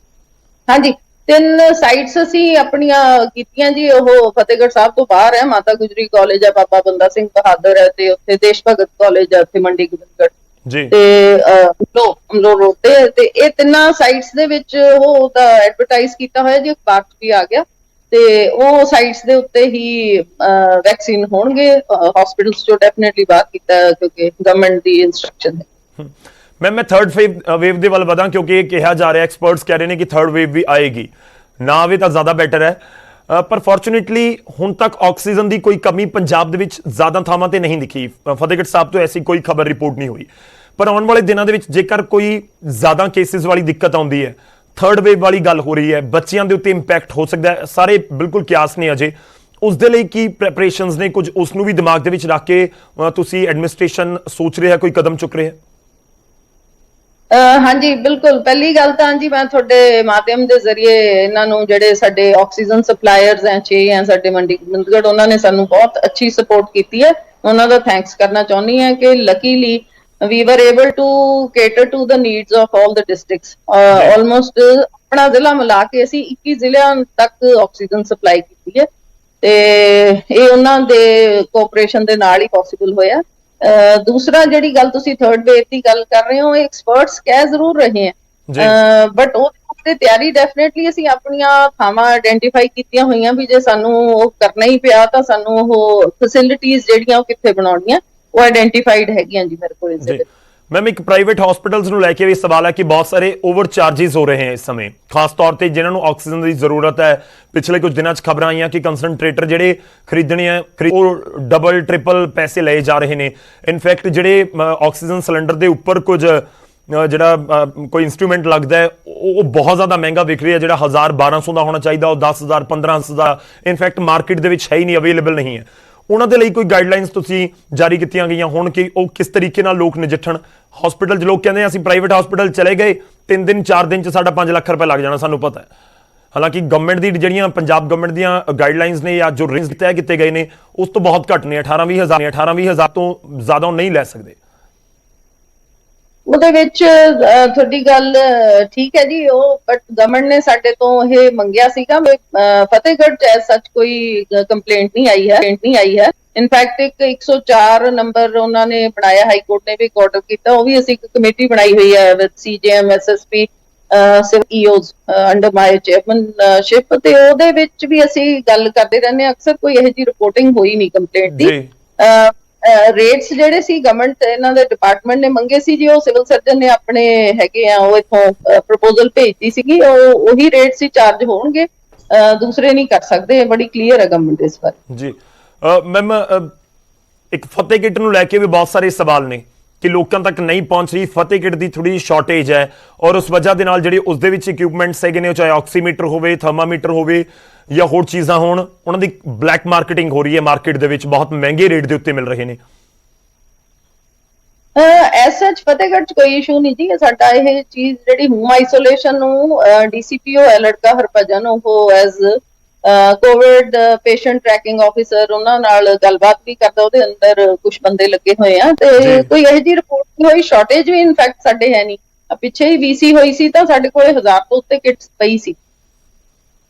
ਹਾਂਜੀ, 3 ਸਾਈਟਸ ਅਸੀਂ ਆਪਣੀਆਂ ਕੀਤੀਆਂ ਜੀ। ਉਹ ਫਤਿਹਗੜ੍ਹ ਸਾਹਿਬ ਤੋਂ ਬਾਹਰ ਹੈ, ਮਾਤਾ ਗੁਜਰੀ ਕਾਲਜ ਹੈ, ਬਾਬਾ ਬੰਦਾ ਸਿੰਘ ਬਹਾਦਰ ਹੈ, ਤੇ ਉੱਥੇ ਦੇਸ਼ ਭਗਤ ਕਾਲਜ ਹੈ, ਉੱਥੇ ਮੰਡੀ ਗੋਬਿੰਦਗੜ੍ਹ ਜੀ, ਤੇ ਅਮਲੋ ਰੋਡ ਤੇ ਇਹ 3 ਸਾਈਟਸ ਦੇ ਵਿੱਚ ਉਹ ਤਾਂ ਐਡਵਰਟਾਈਜ਼ ਕੀਤਾ ਹੋਇਆ ਜੀ, ਅਖਬਾਰ 'ਚ ਵੀ ਆ ਗਿਆ। ਤੇ ਉਹ ਸਾਈਟਸ ਦੇ ਉੱਤੇ ਹੀ ਵੈਕਸੀਨ ਹੋਣਗੇ। ਹਸਪੀਟਲਸ ਚੋਂ ਡੈਫੀਨਿਟਲੀ ਬਾਹਰ ਕੀਤਾ, ਕਿਉਂਕਿ ਗਵਰਨਮੈਂਟ ਦੀ ਇਨਸਟਰਕਸ਼ਨ ਹੈ। ਮੈਂ ਥਰਡ ਵੇਵ ਦੇ ਵੱਲ ਵਧਾਂ, ਕਿਉਂਕਿ ਇਹ ਕਿਹਾ ਜਾ ਰਿਹਾ, ਐਕਸਪਰਟਸ ਕਹਿ ਰਹੇ ਨੇ ਕਿ ਥਰਡ ਵੇਵ ਵੀ ਆਏਗੀ, ਨਾ ਆਵੇ ਤਾਂ ਜ਼ਿਆਦਾ ਬੈਟਰ ਹੈ। ਪਰ ਫੋਰਚੂਨੇਟਲੀ ਹੁਣ ਤੱਕ ਆਕਸੀਜਨ ਦੀ ਕੋਈ ਕਮੀ ਪੰਜਾਬ ਦੇ ਵਿੱਚ ਜ਼ਿਆਦਾ ਥਾਵਾਂ ਤੇ ਨਹੀਂ ਦਿਖੀ। ਫਤਿਹਗੜ੍ਹ ਸਾਹਿਬ ਤੋਂ ਐਸੀ ਕੋਈ ਖਬਰ ਰਿਪੋਰਟ ਨਹੀਂ ਹੋਈ। ਪਰ ਆਉਣ ਵਾਲੇ ਦਿਨਾਂ ਦੇ ਵਿੱਚ ਜੇਕਰ ਕੋਈ ਜ਼ਿਆਦਾ ਕੇਸਿਸ ਵਾਲੀ ਦਿੱਕਤ ਆਉਂਦੀ ਹੈ, ਥਰਡ ਵੇਵ ਵਾਲੀ ਗੱਲ ਹੋ ਰਹੀ ਹੈ, ਬੱਚਿਆਂ ਦੇ ਉੱਤੇ ਇੰਪੈਕਟ ਹੋ ਸਕਦਾ ਹੈ, ਸਾਰੇ ਬਿਲਕੁਲ ਕਿਆਸ ਨੇ ਅਜੇ, ਉਸ ਦੇ ਲਈ ਕੀ ਪ੍ਰੈਪਰੇਸ਼ਨਸ ਨੇ? ਕੁਝ ਉਸ ਨੂੰ ਵੀ ਦਿਮਾਗ ਦੇ ਵਿੱਚ ਰੱਖ ਕੇ ਤੁਸੀਂ ਐਡਮਿਨਿਸਟ੍ਰੇਸ਼ਨ ਸੋਚ ਰਿਹਾ, ਕੋਈ ਕਦਮ ਚੁੱਕ ਰਿਹਾ? ਹਾਂਜੀ, ਬਿਲਕੁਲ। ਪਹਿਲੀ ਗੱਲ ਤਾਂ ਜੀ, ਮੈਂ ਤੁਹਾਡੇ ਮਾਧਿਅਮ ਦੇ ਜ਼ਰੀਏ ਇਹਨਾਂ ਨੂੰ, ਜਿਹੜੇ ਸਾਡੇ ਆਕਸੀਜਨ ਸਪਲਾਇਰਸ ਹੈ 6 ਹੈ ਸਾਡੇ ਮੰਡੀ ਗੋਬਿੰਦਗੜ੍ਹ, ਉਹਨਾਂ ਨੇ ਸਾਨੂੰ ਬਹੁਤ ਅੱਛੀ ਸਪੋਰਟ ਕੀਤੀ ਹੈ, ਉਹਨਾਂ ਦਾ ਥੈਂਕਸ ਕਰਨਾ ਚਾਹੁੰਦੀ ਹਾਂ ਕਿ luckily we were able to cater to the needs of all the districts. Almost ਆਪਣਾ ਜ਼ਿਲ੍ਹਾ ਮਿਲਾ ਕੇ ਅਸੀਂ 21 ਜ਼ਿਲ੍ਹਿਆਂ ਤੱਕ ਆਕਸੀਜਨ ਸਪਲਾਈ ਕੀਤੀ ਹੈ, ਤੇ ਇਹ ਉਹਨਾਂ ਦੇ ਕੋਆਪਰੇਸ਼ਨ ਦੇ ਨਾਲ ਹੀ ਪੋਸੀਬਲ ਹੋਇਆ। ਦੂਸਰਾ ਜਿਹੜੀ ਗੱਲ ਤੁਸੀਂ ਥਰਡ ਵੇਵ ਦੀ ਗੱਲ ਕਰ ਰਹੇ ਹੋ, ਐਕਸਪਰਟਸ ਕਹਿ ਜ਼ਰੂਰ ਰਹੇ ਹੈ, ਬਟ ਉਹਦੇ ਤਿਆਰੀ ਡੈਫੀਨੇਟਲੀ ਅਸੀਂ ਆਪਣੀਆਂ ਥਾਵਾਂ ਆਇਡੈਂਟੀਫਾਈ ਕੀਤੀਆਂ ਹੋਈਆਂ ਵੀ ਜੇ ਸਾਨੂੰ ਉਹ ਕਰਨਾ ਹੀ ਪਿਆ ਤਾਂ ਸਾਨੂੰ ਉਹ ਫੈਸਿਲਿਟੀਆਂ ਜਿਹੜੀਆਂ ਉਹ ਕਿੱਥੇ ਬਣਾਉਣੀਆਂ ਉਹ ਆਇਡੈਂਟੀਫਾਈਡ ਹੈਗੀਆਂ ਜੀ ਮੇਰੇ ਕੋਲ ਇਸ ਦੇ ਵਿੱਚ। मैम एक प्राइवेट हॉस्पिटल्स ਨੂੰ ਲੈ ਕੇ ਵੀ ਸਵਾਲ ਹੈ ਕਿ ਬਹੁਤ ਸਾਰੇ ਓਵਰ ਚਾਰजेस ਹੋ ਰਹੇ ਹਨ ਇਸ ਸਮੇਂ, ਖਾਸ ਤੌਰ ਤੇ ਜਿਨ੍ਹਾਂ ਨੂੰ ਆਕਸੀਜਨ ਦੀ ਜ਼ਰੂਰਤ ਹੈ। ਪਿਛਲੇ ਕੁਝ ਦਿਨਾਂ 'ਚ ਖਬਰਾਂ ਆਈਆਂ ਕਿ ਕੰਸਨਟ੍ਰੇਟਰ ਜਿਹੜੇ ਖਰੀਦਣੇ ਆ ਉਹ ਡਬਲ ਟ੍ਰਿਪਲ ਪੈਸੇ ਲਏ ਜਾ ਰਹੇ ਨੇ। ਇਨਫੈਕਟ ਜਿਹੜੇ ਆਕਸੀਜਨ ਸਿਲੰਡਰ ਦੇ ਉੱਪਰ ਕੁਝ ਜਿਹੜਾ ਕੋਈ ਇਨਸਟਰੂਮੈਂਟ ਲੱਗਦਾ ਹੈ ਉਹ ਬਹੁਤ ਜ਼ਿਆਦਾ ਮਹਿੰਗਾ ਵਿਕ ਰਿਹਾ। ਜਿਹੜਾ 1000-1200 ਦਾ ਹੋਣਾ ਚਾਹੀਦਾ ਉਹ 10,000-1500 ਦਾ ਇਨਫੈਕਟ ਮਾਰਕੀਟ ਦੇ ਵਿੱਚ ਹੈ ਹੀ ਨਹੀਂ, ਅਵੇਲੇਬਲ ਨਹੀਂ ਹੈ। ਉਹਨਾਂ ਦੇ ਲਈ ਕੋਈ ਗਾਈਡਲਾਈਨਸ ਤੁਸੀਂ ਜਾਰੀ ਕੀਤੀਆਂ ਗਈਆਂ ਹੁਣ ਕਿ ਉਹ ਕਿਸ ਤਰੀਕੇ ਨਾਲ ਲੋਕ ਨਜਿੱਠਣ? ਹਸਪੀਟਲ 'ਚ ਲੋਕ ਕਹਿੰਦੇ ਅਸੀਂ ਪ੍ਰਾਈਵੇਟ ਹਸਪੀਟਲ ਚਲੇ ਗਏ 3 ਦਿਨ 4 ਦਿਨ 'ਚ ਸਾਡਾ 5 ਲੱਖ ਰੁਪਏ ਲੱਗ ਜਾਣਾ, ਸਾਨੂੰ ਪਤਾ ਹੈ। ਹਾਲਾਂਕਿ ਗਵਰਨਮੈਂਟ ਦੀ ਜਿਹੜੀਆਂ ਪੰਜਾਬ ਗਵਰਨਮੈਂਟ ਦੀਆਂ ਗਾਈਡਲਾਈਨਸ ਨੇ ਜਾਂ ਜੋ ਰੇਂਜ ਤੈਅ ਕੀਤੇ ਗਏ ਨੇ ਉਸ ਤੋਂ ਬਹੁਤ ਘੱਟ ਨੇ। 18-20 ਹਜ਼ਾਰ ਤੋਂ ਜ਼ਿਆਦਾ ਨਹੀਂ ਲੈ ਸਕਦੇ। ਉਹਦੇ ਵਿੱਚ ਤੁਹਾਡੀ ਗੱਲ ਠੀਕ ਹੈ ਜੀ, ਉਹ ਬਟ ਗਵਰਨਮੈਂਟ ਨੇ ਸਾਡੇ ਤੋਂ ਇਹ ਮੰਗਿਆ ਸੀਗਾ। ਫਤਿਹਗੜ੍ਹ ਚ ਸੱਚ ਕੋਈ ਕੰਪਲੇਂਟ ਨਹੀਂ ਆਈ ਹੈ। ਇਨਫੈਕਟ ਇੱਕ 104 ਨੰਬਰ ਉਹਨਾਂ ਨੇ ਬਣਾਇਆ, ਹਾਈ ਕੋਰਟ ਨੇ ਵੀ ਆਰਡਰ ਕੀਤਾ, ਉਹ ਵੀ ਅਸੀਂ ਇੱਕ ਕਮੇਟੀ ਬਣਾਈ ਹੋਈ ਹੈ with CJM SSP EOs under my chairmanship, ਤੇ ਉਹਦੇ ਵਿੱਚ ਵੀ ਅਸੀਂ ਗੱਲ ਕਰਦੇ ਰਹਿੰਦੇ ਹਾਂ। ਅਕਸਰ ਕੋਈ ਇਹੋ ਜਿਹੀ ਰਿਪੋਰਟਿੰਗ ਹੋਈ ਨਹੀਂ ਕੰਪਲੇਂਟ ਦੀ। ਰੇਟਸ ਜਿਹੜੇ ਸੀ ਗਵਰਨਮੈਂਟ ਇਹਨਾਂ ਦੇ ਡਿਪਾਰਟਮੈਂਟ ਨੇ ਮੰਗੇ ਸੀ ਜੀ, ਉਹ ਸਿਵਲ ਸਰਜਨ ਨੇ ਆਪਣੇ ਹੈਗੇ ਆ ਉਹ ਇਥੋਂ ਪ੍ਰਪੋਜ਼ਲ ਭੇਜਦੀ ਸੀਗੀ, ਉਹ ਉਹੀ ਰੇਟ ਸੀ ਚਾਰਜ ਹੋਣਗੇ, ਦੂਸਰੇ ਨਹੀਂ ਕਰ ਸਕਦੇ। ਬੜੀ ਕਲੀਅਰ ਹੈ ਗਵਰਨਮੈਂਟ ਇਸ ਬਾਰੇ ਜੀ। ਮੈਮ ਇੱਕ ਫਤਿਹ ਕਿੱਟ ਨੂੰ ਲੈ ਕੇ ਵੀ ਬਹੁਤ ਸਾਰੇ ਸਵਾਲ ਨੇ ਕਿ ਲੋਕਾਂ ਤੱਕ ਨਹੀਂ ਪਹੁੰਚ ਰਹੀ। ਫਤਿਹ ਕਿੱਟ ਦੀ ਥੋੜੀ ਸ਼ਾਰਟੇਜ ਹੈ ਔਰ ਉਸ ਵਜ੍ਹਾ ਦੇ ਨਾਲ ਜਿਹੜੇ ਉਸ ਦੇ ਵਿੱਚ ਇਕਵਿਪਮੈਂਟਸ ਹੈਗੇ ਨੇ, ਚਾਹੇ ਆਕਸੀਮੀਟਰ ਹੋਵੇ, ਥਰਮਾਮੀਟਰ ਹੋਵੇ ਜਾਂ ਹੋਰ ਚੀਜ਼ਾਂ ਹੋਣ, ਉਹਨਾਂ ਦੀ ਬਲੈਕ ਮਾਰਕੀਟਿੰਗ ਹੋ ਰਹੀ ਹੈ ਮਾਰਕੀਟ ਦੇ ਵਿੱਚ, ਬਹੁਤ ਮਹਿੰਗੇ ਰੇਟ ਦੇ ਉੱਤੇ ਮਿਲ ਰਹੇ ਨੇ। ਐਸ ਸੱਚ ਫਤਿਹਗੜ੍ਹ ਚ ਕੋਈ ਇਸ਼ੂ ਨਹੀਂ ਜੀ। ਸਾਡਾ ਇਹ ਚੀਜ਼ ਜਿਹੜੀ ਹੋਮ ਆਈਸੋਲੇਸ਼ਨ ਨੂੰ DCPO ਹੈ ਲੜਕਾ ਹਰਭਜਨ, ਉਹ as covid patient tracking officer ਉਹਨਾਂ ਨਾਲ ਗੱਲਬਾਤ ਵੀ ਕਰਦਾ, ਉਹਦੇ ਅੰਦਰ ਕੁਝ ਬੰਦੇ ਲੱਗੇ ਹੋਏ ਆ ਤੇ ਕੋਈ ਇਹੋ ਜਿਹੀ ਰਿਪੋਰਟ ਨਹੀਂ ਹੋਈ। ਸ਼ਾਰਟੇਜ ਵੀ ਇਨਫੈਕਟ ਸਾਡੇ ਹੈ ਨਹੀਂ। ਪਿੱਛੇ ਹੀ VC ਹੋਈ ਸੀ ਤਾਂ ਸਾਡੇ ਕੋਲ 1000 ਤੋਂ ਉੱਤੇ ਕਿਟਸ ਪਈ ਸੀ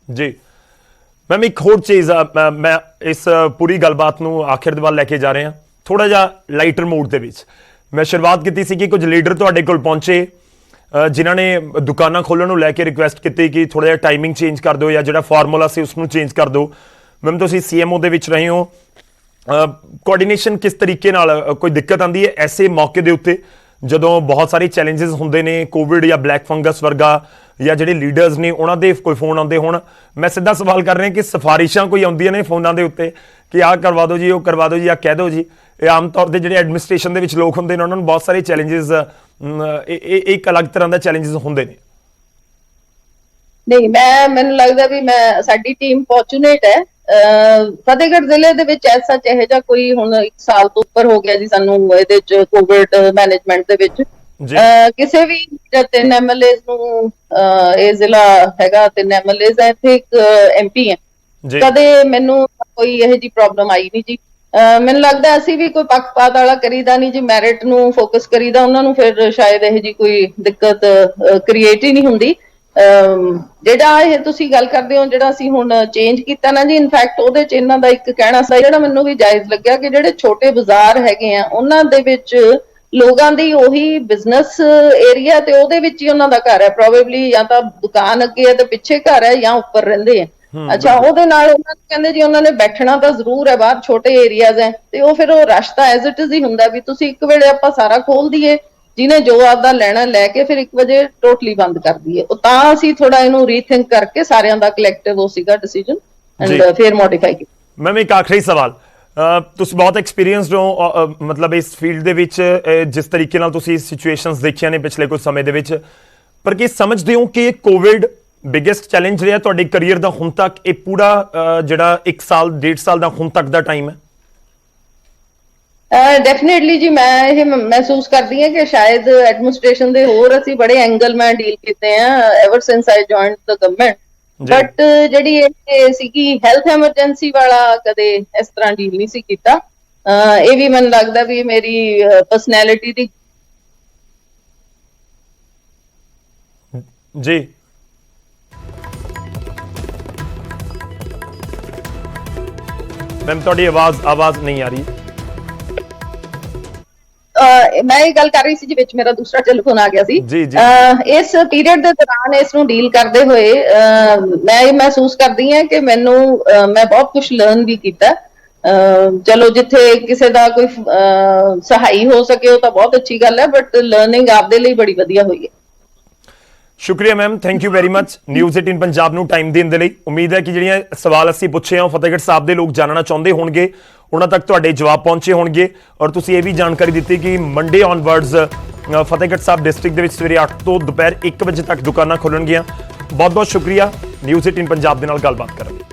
ਜੀ। ਮੈਮ ਇੱਕ ਹੋਰ ਚੀਜ਼ ਮੈਂ ਇਸ ਪੂਰੀ ਗੱਲਬਾਤ ਨੂੰ ਆਖਿਰ ਦੇ ਵੱਲ ਲੈ ਕੇ ਜਾ ਰਹੇ ਹਾਂ, ਥੋੜਾ ਜਿਹਾ ਲਾਈਟਰ ਮੂਡ ਦੇ ਵਿੱਚ। ਮੈਂ ਸ਼ੁਰੂਆਤ ਕੀਤੀ ਸੀ ਕਿ ਕੁਝ ਲੀਡਰ ਤੁਹਾਡੇ ਕੋਲ ਪਹੁੰਚੇ ਜਿਨ੍ਹਾਂ ਨੇ ਦੁਕਾਨਾਂ ਖੋਲ੍ਹਣ ਨੂੰ ਲੈ ਕੇ ਰਿਕੁਐਸਟ ਕੀਤੀ ਕਿ ਥੋੜਾ ਜਿਹਾ ਟਾਈਮਿੰਗ ਚੇਂਜ ਕਰ ਦਿਓ ਜਾਂ ਜਿਹੜਾ ਫਾਰਮੂਲਾ ਸੀ ਉਸ ਨੂੰ ਚੇਂਜ ਕਰ ਦਿਓ। ਮੈਮ ਤੁਸੀਂ CMO ਦੇ ਵਿੱਚ ਰਹੇ ਹੋ, ਕੋਆਰਡੀਨੇਸ਼ਨ ਕਿਸ ਤਰੀਕੇ ਨਾਲ ਕੋਈ ਦਿੱਕਤ ਆਉਂਦੀ ਹੈ ਐਸੇ ਮੌਕੇ ਦੇ ਉੱਤੇ ਜਦੋਂ ਬਹੁਤ ਸਾਰੇ ਚੈਲੰਜਸ ਹੁੰਦੇ ਨੇ, ਕੋਵਿਡ ਜਾਂ ਬਲੈਕ ਫੰਗਸ ਵਰਗਾ, ਜਾਂ ਜਿਹੜੇ ਲੀਡਰਸ ਨੇ ਉਹਨਾਂ ਦੇ ਕੋਈ ਫੋਨ ਆਉਂਦੇ ਹੋਣ? ਮੈਂ ਸਿੱਧਾ ਸਵਾਲ ਕਰ ਰਿਹਾ ਕਿ ਸਿਫਾਰਿਸ਼ਾਂ ਕੋਈ ਆਉਂਦੀਆਂ ਨੇ ਫੋਨਾਂ ਦੇ ਉੱਤੇ ਕਿ ਆਹ ਕਰਵਾ ਦਿਓ ਜੀ, ਉਹ ਕਰਵਾ ਦਿਓ ਜੀ, ਆਹ ਕਹਿ ਦਿਓ ਜੀ? ਇਹ ਆਮ ਤੌਰ ਤੇ ਜਿਹੜੇ ਐਡਮਿਨਿਸਟ੍ਰੇਸ਼ਨ ਦੇ ਵਿੱਚ ਲੋਕ ਹੁੰਦੇ ਨੇ ਉਹਨਾਂ ਨੂੰ ਬਹੁਤ ਸਾਰੇ ਚੈਲੰਜਸ, ਇੱਕ ਅਲੱਗ ਤਰ੍ਹਾਂ ਦਾ ਚੈਲੰਜਸ ਹੁੰਦੇ ਨੇ। ਨਹੀਂ, ਮੈਨੂੰ ਲੱਗਦਾ ਵੀ ਸਾਡੀ ਟੀਮ ਫੋਰਚੂਨੇਟ ਹੈ। ਫਤਿਹਗੜ੍ਹ ਜ਼ਿਲ੍ਹੇ ਦੇ ਵਿੱਚ ਐਸਾ ਇਹੋ ਜਿਹਾ ਕੋਈ ਹੁਣ 1 ਸਾਲ ਤੋਂ ਉੱਪਰ ਹੋ ਗਿਆ ਜੀ ਸਾਨੂੰ ਇਹਦੇ ਚ ਕੋਵਿਡ ਮੈਨੇਜਮੈਂਟ ਦੇ ਵਿੱਚ ਕਿਸੇ ਵੀ 3 MLAs ਨੂੰ, ਇਹ ਜ਼ਿਲ੍ਹਾ ਹੈਗਾ 3 MLAs ਹੈ, ਇੱਥੇ ਇੱਕ MP ਹੈ, ਕਦੇ ਮੈਨੂੰ ਕੋਈ ਇਹੋ ਜਿਹੀ ਪ੍ਰੋਬਲਮ ਆਈ ਨਹੀਂ ਜੀ। ਮੈਨੂੰ ਲੱਗਦਾ ਅਸੀਂ ਵੀ ਕੋਈ ਪੱਖਪਾਤ ਵਾਲਾ ਕਰੀਦਾ ਨਹੀਂ ਜੀ, ਮੈਰਿਟ ਨੂੰ ਫੋਕਸ ਕਰੀਦਾ, ਉਹਨਾਂ ਨੂੰ ਫਿਰ ਸ਼ਾਇਦ ਇਹੋ ਜਿਹੀ ਕੋਈ ਦਿੱਕਤ ਕ੍ਰੀਏਟ ਹੀ ਨਹੀਂ ਹੁੰਦੀ। ਜਿਹੜਾ ਇਹ ਤੁਸੀਂ ਗੱਲ ਕਰਦੇ ਹੋ ਜਿਹੜਾ ਅਸੀਂ ਹੁਣ ਚੇਂਜ ਕੀਤਾ ਨਾ ਜੀ, ਇਨਫੈਕਟ ਉਹਦੇ ਚ ਇਹਨਾਂ ਦਾ ਇੱਕ ਕਹਿਣਾ ਸੀ ਜਿਹੜਾ ਮੈਨੂੰ ਵੀ ਜਾਇਜ਼ ਲੱਗਿਆ ਕਿ ਜਿਹੜੇ ਛੋਟੇ ਬਾਜ਼ਾਰ ਹੈਗੇ ਆ ਉਹਨਾਂ ਦੇ ਵਿੱਚ ਲੋਕਾਂ ਦੀ ਉਹੀ ਬਿਜ਼ਨਸ ਏਰੀਆ ਤੇ ਉਹਦੇ ਵਿੱਚ ਹੀ ਉਹਨਾਂ ਦਾ ਘਰ ਹੈ, ਪ੍ਰੋਬੇਬਲੀ ਜਾਂ ਤਾਂ ਦੁਕਾਨ ਅੱਗੇ ਹੈ ਤੇ ਪਿੱਛੇ ਘਰ ਹੈ ਜਾਂ ਉੱਪਰ ਰਹਿੰਦੇ ਆ। ਅੱਛਾ, ਉਹਦੇ ਨਾਲ ਉਹਨਾਂ ਨੂੰ ਕਹਿੰਦੇ ਜੀ ਉਹਨਾਂ ਨੇ ਬੈਠਣਾ ਤਾਂ ਜ਼ਰੂਰ ਹੈ, ਬਾਹਰ ਛੋਟੇ ਏਰੀਆਜ਼ ਹੈ ਤੇ ਉਹ ਫਿਰ ਉਹ ਰਸ਼ ਤਾਂ ਐਜ਼ ਇਟ ਇਜ਼ ਹੀ ਹੁੰਦਾ ਵੀ ਤੁਸੀਂ ਇੱਕ ਵੇਲੇ ਆਪਾਂ ਸਾਰਾ ਖੋਲ ਦਈਏ, ਜਿਹਨੇ ਜੋ ਆਪਦਾ ਲੈਣਾ ਲੈ ਕੇ ਫਿਰ 1 ਵਜੇ ਟੋਟਲੀ ਬੰਦ ਕਰ ਦਈਏ। ਉਹ ਤਾਂ ਅਸੀਂ ਥੋੜਾ ਇਹਨੂੰ ਰੀਥਿੰਕ ਕਰਕੇ ਸਾਰਿਆਂ ਦਾ ਕਲੈਕਟਿਵ ਉਹ ਸੀਗਾ ਡਿਸੀਜਨ ਐਂਡ ਫਿਰ ਮੋਡੀਫਾਈ ਕੀਤਾ। ਮੈਮ ਇੱਕ ਆਖਰੀ ਸਵਾਲ, ਤੁਸੀਂ ਬਹੁਤ ਐਕਸਪੀਰੀਅੰਸਡ ਹੋ ਮਤਲਬ ਇਸ ਫੀਲਡ ਦੇ ਵਿੱਚ, ਜਿਸ ਤਰੀਕੇ ਨਾਲ ਤੁਸੀਂ ਸਿਚੁਏਸ਼ਨਸ ਦੇਖੀਆਂ ਨੇ ਪਿਛਲੇ ਕੁਝ ਸਮੇਂ ਦੇ ਵਿੱਚ, ਪਰ ਕੀ ਸਮਝਦੇ ਹੋ ਕਿ ਕੋਵਿਡ ਬਿਗੇਸਟ ਚੈਲੰਜ ਰਿਹਾ ਤੁਹਾਡੇ ਕਰੀਅਰ ਦਾ ਹੁਣ ਤੱਕ? ਇਹ ਪੂਰਾ ਜਿਹੜਾ 1 ਸਾਲ 1.5 ਸਾਲ ਦਾ ਹੁਣ ਤੱਕ ਦਾ ਟਾਈਮ ਹੈ? ਡੈਫੀਨੇਟਲੀ ਜੀ, ਮੈਂ ਇਹ ਮਹਿਸੂਸ ਕਰਦੀ ਹਾਂ ਕਿ ਸ਼ਾਇਦ ਐਡਮਿਨਿਸਟ੍ਰੇਸ਼ਨ ਦੇ ਹੋਰ ਅਸੀਂ ਬੜੇ ਐਂਗਲ ਮੈਂ ਡੀਲ ਕੀਤੇ ਆ ever since I joined the government, but ਜਿਹੜੀ ਇਹ ਸੀਗੀ ਹੈਲਥ ਐਮਰਜੈਂਸੀ ਵਾਲਾ ਕਦੇ ਇਸ ਤਰ੍ਹਾਂ ਡੀਲ ਨਹੀਂ ਸੀ ਕੀਤਾ। ਇਹ ਵੀ ਮੈਨੂੰ ਲੱਗਦਾ ਵੀ ਮੇਰੀ ਪਰਸਨੈਲਿਟੀ ਦੀ ਜੀ। ਮੈਮ ਤੁਹਾਡੀ ਆਵਾਜ਼ ਨਹੀਂ ਆ ਰਹੀ। ਮੈਂ ਇਹ ਗੱਲ ਕਰ ਰਹੀ ਸੀ ਜੀ, ਵਿੱਚ ਮੇਰਾ ਦੂਸਰਾ ਟੈਲੀਫੋਨ ਆ ਗਿਆ ਸੀ। ਜੀ, ਜੀ। ਇਸ ਪੀਰੀਅਡ ਦੇ ਦੌਰਾਨ ਇਸ ਨੂੰ ਡੀਲ ਕਰਦੇ ਹੋਏ ਮੈਂ ਇਹ ਮਹਿਸੂਸ ਕਰਦੀ ਹਾਂ ਕਿ ਮੈਂ ਬਹੁਤ ਕੁਝ ਲਰਨ ਵੀ ਕੀਤਾ। ਚਲੋ ਜਿੱਥੇ ਕਿਸੇ ਦਾ ਕੋਈ ਸਹਾਈ ਹੋ ਸਕੇ ਉਹ ਤਾਂ ਬਹੁਤ ਅੱਛੀ ਗੱਲ ਹੈ, ਬਟ ਲਰਨਿੰਗ ਆਪਦੇ ਲਈ ਬੜੀ ਵਧੀਆ ਹੋਈ ਹੈ। ਸ਼ੁਕਰੀਆ ma'am, thank you very much news 18 Punjab ਨੂੰ ਟਾਈਮ ਦੇਣ ਦੇ ਲਈ। ਉਮੀਦ ਹੈ ਕਿ ਜਿਹੜੀਆਂ ਸਵਾਲ ਅਸੀਂ ਪੁੱਛੇ ਆ ਉਹ ਫਤਿਹਗੜ੍ਹ ਸਾਹਿਬ ਦੇ ਲੋਕ ਜਾਣਨਾ ਚਾਹੁੰਦੇ ਹੋਣਗੇ, ਉਹਨਾਂ ਤੱਕ ਤੁਹਾਡੇ ਜਵਾਬ ਪਹੁੰਚੇ ਹੋਣਗੇ। ਔਰ ਤੁਸੀਂ ਇਹ ਵੀ ਜਾਣਕਾਰੀ ਦਿੱਤੀ ਕਿ Monday onwards Fatehgarh Sahib district ਦੇ ਵਿੱਚ ਸਵੇਰੇ 8 ਤੋਂ ਦੁਪਹਿਰ 1 ਵਜੇ ਤੱਕ ਦੁਕਾਨਾਂ ਖੁੱਲਣਗੀਆਂ। ਬਹੁਤ ਬਹੁਤ ਸ਼ੁਕਰੀਆ ਨਿਊਜ਼ 18 ਪੰਜਾਬ ਦੇ ਨਾਲ ਗੱਲਬਾਤ ਕਰਨ ਲਈ।